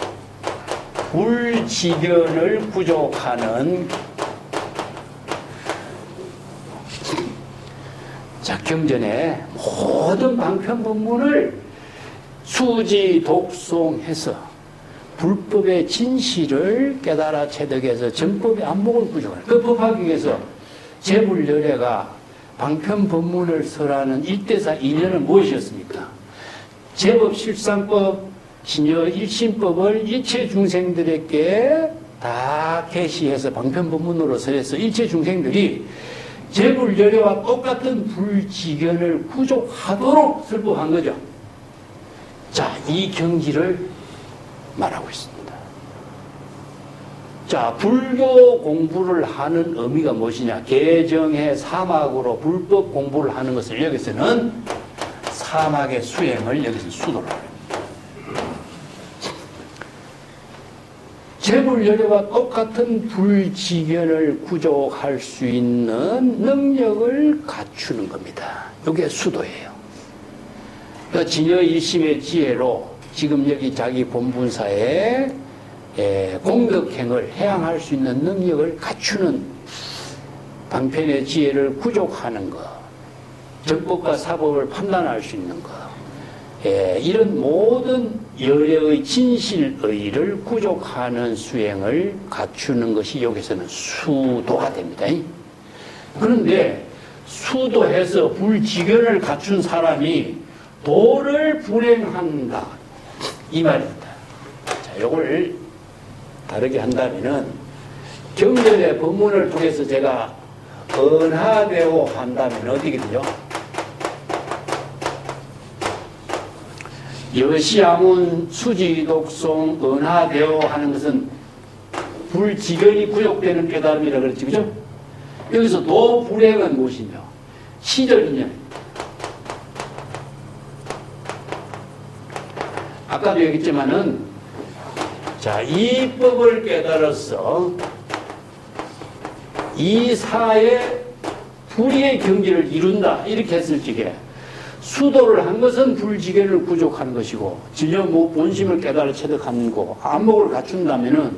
불지견을 부족하는 자, 경전에 모든 방편법문을 수지 독송해서 불법의 진실을 깨달아 체득해서 정법의 안목을 구조하는 그 법하기 위해서 제불열애가 방편법문을 설하는 일대사 이념은 무엇이었습니까? 제법 실상법 진여 일심법을 일체 중생들에게 다 계시해서 방편법문으로 설해서 일체 중생들이 제불열애와 똑같은 불지견을 구족하도록 설법한 거죠. 자, 이 경지를 말하고 있습니다. 자, 불교 공부를 하는 의미가 무엇이냐? 개정의 사막으로 불법 공부를 하는 것을 여기서는 사막의 수행을 여기서 수도로 합니다. 제불열애와 똑같은 불지견을 구족할 수 있는 능력을 갖추는 겁니다. 이게 수도예요. 그러니까 진여 일심의 지혜로 지금 여기 자기 본분사에 공덕행을 해양할 수 있는 능력을 갖추는 방편의 지혜를 구족하는 것, 정법과 사법을 판단할 수 있는 것, 이런 모든 열애의 진실의를 구족하는 수행을 갖추는 것이 여기서는 수도가 됩니다. 그런데 수도해서 불지견을 갖춘 사람이 도를 불행한다 이 말입니다. 자, 요걸 다르게 한다면은 경전의 법문을 통해서 제가 언하되어 한다면 어떻게 되죠? 여시아문 수지독송 언하되어 하는 것은 불지견이 구족되는 깨달음이라 그랬지, 그죠? 여기서 도불행은 무엇이며 시절이냐? 아까도 얘기했지만은, 자, 이 법을 깨달아서 이 사의 불의의 경지를 이룬다. 이렇게 했을 적에 수도를 한 것은 불지견을 구족하는 것이고, 진여 본심을 깨달아 체득하는 거, 안목을 갖춘다면은,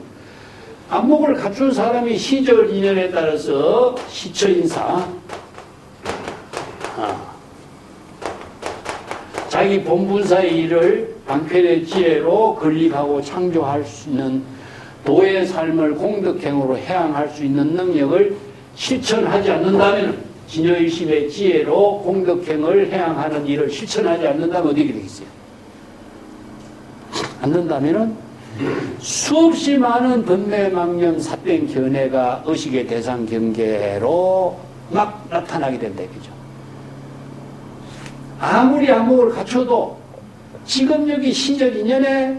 안목을 갖춘 사람이 시절 인연에 따라서 시처인사, 자기 본분사의 일을 방편의 지혜로 건립하고 창조할 수 있는 도의 삶을 공덕행으로 해양할 수 있는 능력을 실천하지 않는다면, 진여일심의 지혜로 공덕행을 해양하는 일을 실천하지 않는다면 어떻게 되겠어요? 않는다면은 수없이 많은 번뇌망념 사땡 견해가 의식의 대상 경계로 막 나타나게 된다 이거죠. 아무리 안목을 갖춰도 지금 여기 시절 인연에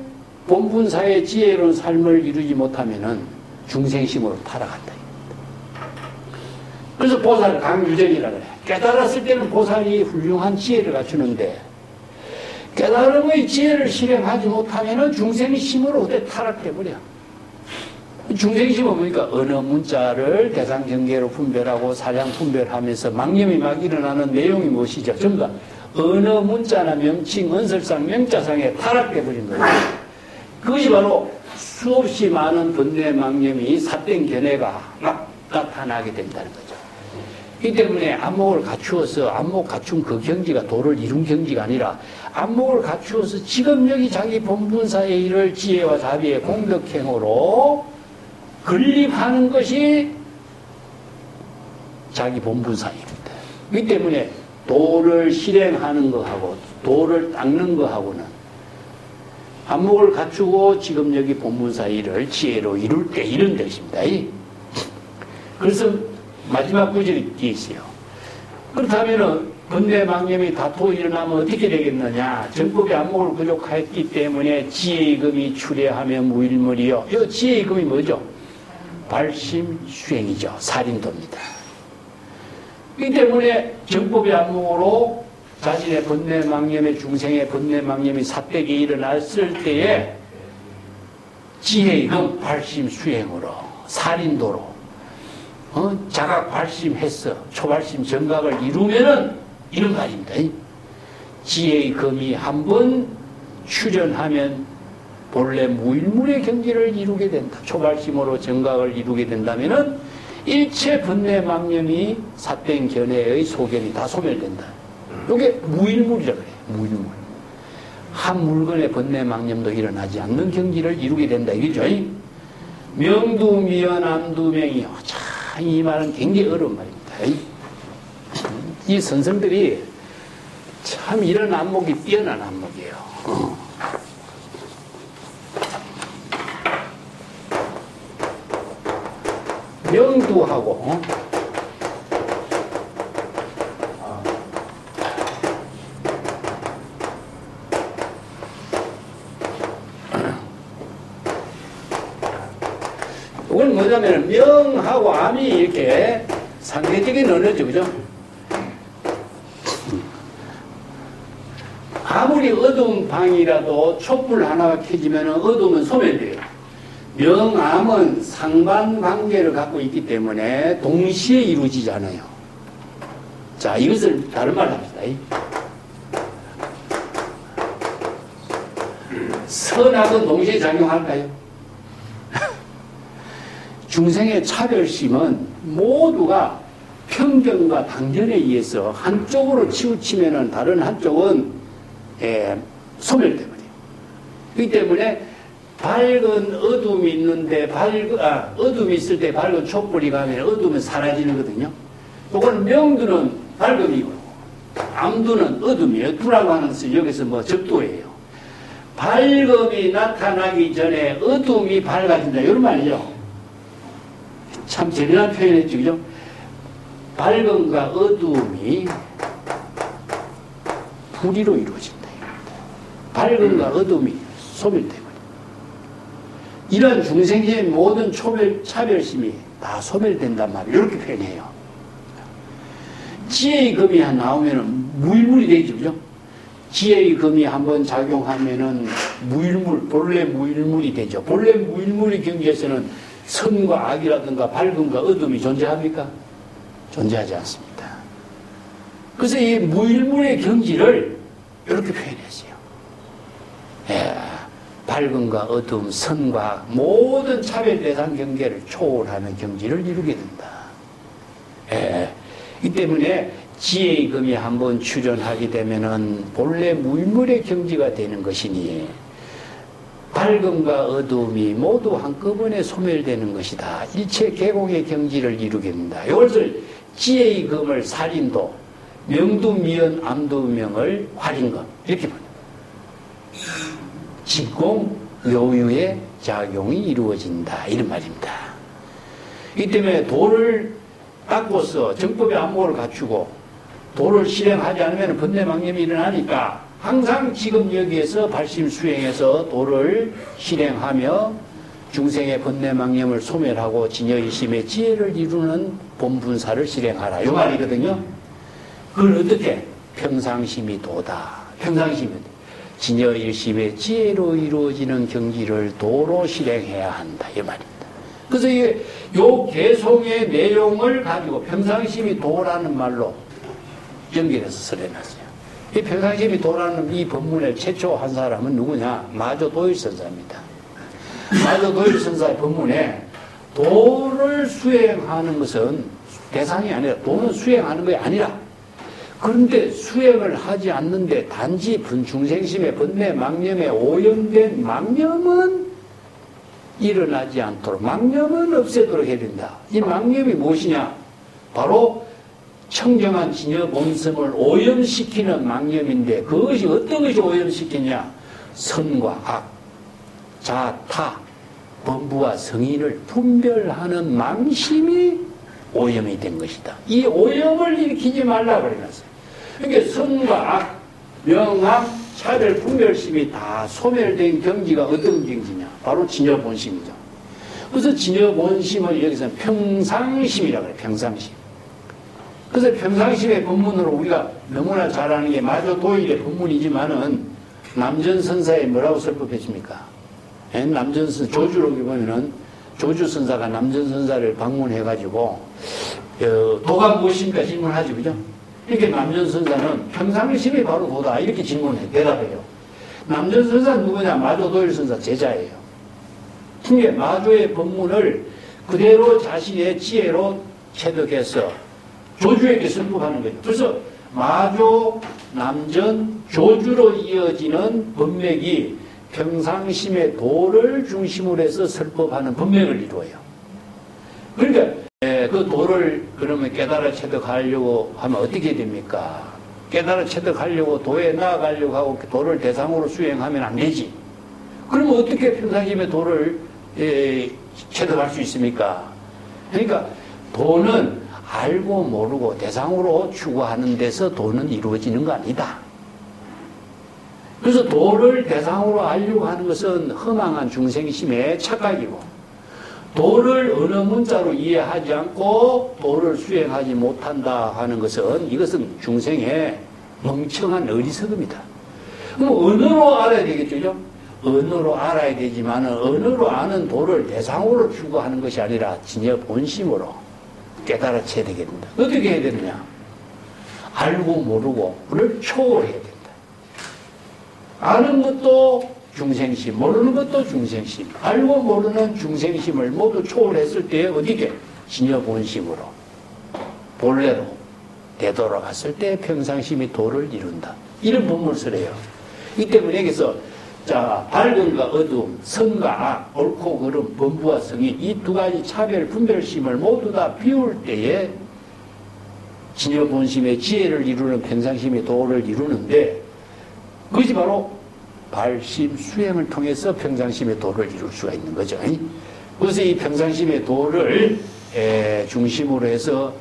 본분사의 지혜로운 삶을 이루지 못하면은 중생심으로 타락한다. 그래서 보살 강유정이라 그래. 깨달았을 때는 보살이 훌륭한 지혜를 갖추는데 깨달음의 지혜를 실행하지 못하면은 중생심으로 그때 타락해버려. 중생심은 뭐니까 어느 문자를 대상 경계로 분별하고 사량 분별하면서 망념이 막 일어나는 내용이 무엇이죠? 전부 다 어느 문자나 명칭, 언설상, 명자상에 타락해버린 거예요. 그것이 바로 수없이 많은 번뇌 망념이 삿된 견해가 막 나타나게 된다는 거죠. 이 때문에 안목을 갖추어서 안목 갖춘 그 경지가 도를 이룬 경지가 아니라 안목을 갖추어서 지금 여기 자기 본분사의 일을 지혜와 자비의 공덕행으로 건립하는 것이 자기 본분사입니다. 이 때문에 도를 실행하는 것하고 도를 닦는 것하고는 안목을 갖추고 지금 여기 본분사 일을 지혜로 이룰 때 이런 뜻입니다. 그래서 마지막 구절이 있어요. 그렇다면 번뇌망념이 다투어 일어나면 어떻게 되겠느냐? 정법의 안목을 부족했기 때문에 지혜의 금이 출애하며 무일물이요. 이 지혜의 금이 뭐죠? 발심 수행이죠. 살인도입니다. 이 때문에 정법의 안목으로 자신의 번뇌망념의 중생의 번뇌망념이 삿대게 일어났을 때에 지혜의 금 발심 수행으로 살인도로 자각 발심해서 초발심 정각을 이루면은 이런 말입니다. 지혜의 금이 한번 출현하면 본래 무일물의 경지를 이루게 된다. 초발심으로 정각을 이루게 된다면은 일체 번뇌망념이 사땡견해의 소견이 다 소멸된다. 이게 무일물이라 그래요. 무일물. 한 물건의 번뇌망념도 일어나지 않는 경지를 이루게 된다. 이거죠. 명두미연 암두명이 참 이 말은 굉장히 어려운 말입니다. 이 선생들이 참 이런 안목이 뛰어난 안목이에요. 명두하고 이건 뭐냐면 명하고 암이 이렇게 상대적인 언어죠, 그죠? 아무리 어두운 방이라도 촛불 하나가 켜지면 어두움은 소멸돼요. 명암은 상반관계를 갖고 있기 때문에 동시에 이루어지지 않아요. 자, 이것을 다른 말로 합시다. 선악은 동시에 작용할까요? 중생의 차별심은 모두가 편견과 당견에 의해서 한쪽으로 치우치면 다른 한쪽은 소멸돼버려요. 그렇기 때문에 밝은 어둠이 있는데 어둠이 있을 때 밝은 촛불이 가면 어둠은 사라지는 거거든요. 이건 명두는 밝음이고 암두는 어둠이에요. 두라고 하는 것은 여기서 뭐 적도예요. 밝음이 나타나기 전에 어둠이 밝아진다. 이런 말이죠. 참 재미난 표현했죠. 그죠? 밝음과 어둠이 불의로 이루어진다. 밝음과 어둠이 소멸되고 이런 중생의 모든 차별심이 다 소멸된단 말이에요. 이렇게 표현해요. 지혜의 금이 나오면 무일물이 되죠. 그죠? 지혜의 금이 한번 작용하면은 본래 무일물이 되죠. 본래 무일물의 경지에서는 선과 악이라든가 밝음과 어둠이 존재합니까? 존재하지 않습니다. 그래서 이 무일물의 경지를 이렇게 표현했어요. 밝음과 어둠, 선과 모든 차별 대상 경계를 초월하는 경지를 이루게 된다. 이 때문에 지혜의 금이 한번 출현하게 되면은 본래 무일물의 경지가 되는 것이니 밝음과 어둠이 모두 한꺼번에 소멸되는 것이다. 일체 개공의 경지를 이루게 된다. 이것을 지혜의 금을 살인도, 명두미연 암두명을 활인금 이렇게 봅니다. 직공 요유의 작용이 이루어진다. 이런 말입니다. 이 때문에 도를 닦고서 정법의 안목을 갖추고 도를 실행하지 않으면 번뇌망념이 일어나니까 항상 지금 여기에서 발심 수행해서 도를 실행하며 중생의 번뇌망념을 소멸하고 진여일심의 지혜를 이루는 본분사를 실행하라. 이 말이거든요. 그걸 어떻게? 평상심이 도다. 평상심이 진여일심의 지혜로 이루어지는 경지를 도로 실행해야 한다. 이 말입니다. 그래서 이 개송의 내용을 가지고 평상심이 도라는 말로 연결해서 설해놨어요. 이 평상심이 도라는 이 법문을 최초 한 사람은 누구냐? 마조도일 선사입니다. 마조도일 선사의 법문에 도를 수행하는 것은 대상이 아니라 도는 수행하는 것이 아니라 그런데 수행을 하지 않는데 단지 중생심의 번뇌 망념에 오염된 망념은 일어나지 않도록 망념은 없애도록 해야 된다. 이 망념이 무엇이냐? 바로 청정한 진여 본성을 오염시키는 망념인데 그것이 어떤 것이 오염시키냐? 선과 악, 자, 타, 범부와 성인을 분별하는 망심이 오염이 된 것이다. 이 오염을 일으키지 말라고 그래놨어요. 그러니까 선과 악, 명악, 차별, 분별심이 다 소멸된 경지가 어떤 경지냐? 바로 진여 본심이죠. 그래서 진여 본심을 여기서는 평상심이라고 해요. 평상심. 그래서 평상심의 본문으로 우리가 너무나 잘 아는 게 마저 도일의 본문이지만은 남전선사에 뭐라고 설법했습니까? 남전선 조주록에 보면은 조주선사가 남전선사를 방문해가지고 도가 무엇입니까? 질문하죠, 그죠? 이렇게 남전선사는 평상심이 바로 도다 이렇게 질문해 대답해요. 남전선사 누구냐? 마조도일선사 제자예요. 그게 마조의 법문을 그대로 자신의 지혜로 체득해서 조주에게 설법하는 거예요. 그래서 마조, 남전, 조주로 이어지는 법맥이 평상심의 도를 중심으로 해서 설법하는 법맥을 이루어요. 그러니까 그 도를 그러면 깨달아 체득하려고 하면 어떻게 됩니까? 깨달아 체득하려고 도에 나아가려고 하고 도를 대상으로 수행하면 안 되지. 그러면 어떻게 평상심의 도를 체득할 수 있습니까? 그러니까 도는 알고 모르고 대상으로 추구하는 데서 도는 이루어지는 거 아니다. 그래서 도를 대상으로 하려고 하는 것은 허망한 중생심의 착각이고, 도를 어느 문자로 이해하지 않고 도를 수행하지 못한다 하는 것은 이것은 중생의 멍청한 어리석음이다. 그럼 언어로 알아야 되겠죠? 언어로 알아야 되지만 언어로 아는 도를 대상으로 추구하는 것이 아니라 진여 본심으로 깨달아쳐야 되게 된다. 어떻게 해야 되느냐? 알고 모르고를 초월해야 된다. 아는 것도 중생심, 모르는 것도 중생심, 알고 모르는 중생심을 모두 초월했을 때 어디게? 진여 본심으로 본래로 되돌아갔을 때 평상심이 도를 이룬다. 이런 본문을 해요. 이 때문에 여기서 자, 밝음과 어두움, 선과 악, 옳고 그름, 범부와 성인, 이 두 가지 차별, 분별심을 모두 다 비울 때에 진여 본심의 지혜를 이루는 평상심의 도를 이루는데, 그것이 바로 발심, 수행을 통해서 평상심의 도를 이룰 수가 있는 거죠. 그래서 이 평상심의 도를 중심으로 해서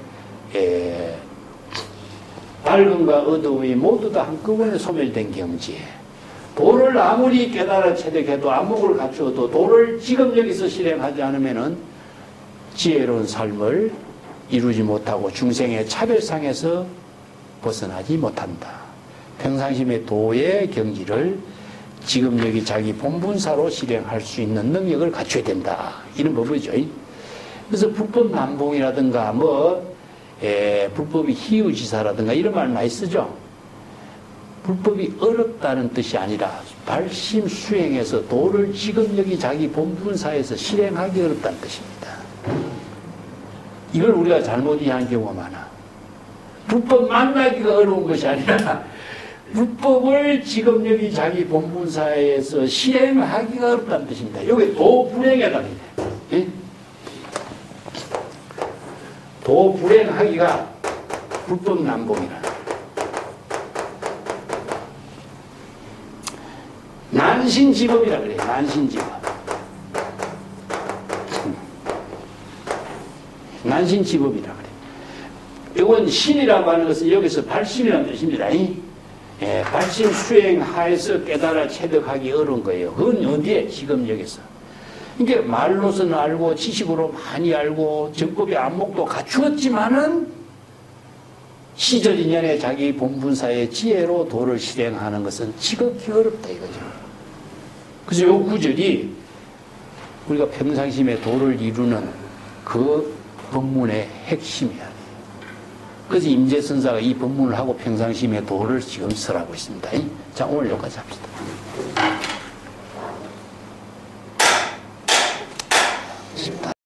밝음과 어두움이 모두 다 한꺼번에 소멸된 경지에 도를 아무리 깨달아 체득해도 안목을 갖추어도 도를 지금 여기서 실행하지 않으면은 지혜로운 삶을 이루지 못하고 중생의 차별상에서 벗어나지 못한다. 평상심의 도의 경지를 지금 여기 자기 본분사로 실행할 수 있는 능력을 갖춰야 된다. 이런 법이죠. 그래서 불법 남봉이라든가 불법이 희우지사라든가 이런 말 많이 쓰죠. 불법이 어렵다는 뜻이 아니라 발심 수행해서 도를 지금 여기 자기 본분사에서 실행하기 어렵다는 뜻입니다. 이걸 우리가 잘못 이해한 경우가 많아. 불법 만나기가 어려운 것이 아니라 불법을 지금 여기 자기 본분사에서 실행하기가 어렵다는 뜻입니다. 이게 도불행이라는 거예요. 도불행하기가 불법 남봉이라는 거예요. 난신지법이라 그래요. 난신지법. 난신지법이라 그래요. 이건 신이라고 하는 것은 여기서 발심이라는 뜻입니다. 발심 수행하에서 깨달아 체득하기 어려운 거예요. 그건 어디에? 지금 여기서. 이게 말로서는 알고 지식으로 많이 알고 정법의 안목도 갖추었지만은 시절 인연의 자기 본분사의 지혜로 도를 실행하는 것은 지극히 어렵다 이거죠. 그래서 이 구절이 우리가 평상심의 도를 이루는 그 법문의 핵심이야. 그래서 임재선사가 이 법문을 하고 평상심의 도를 지금 설하고 있습니다. 자, 오늘 여기까지 합시다.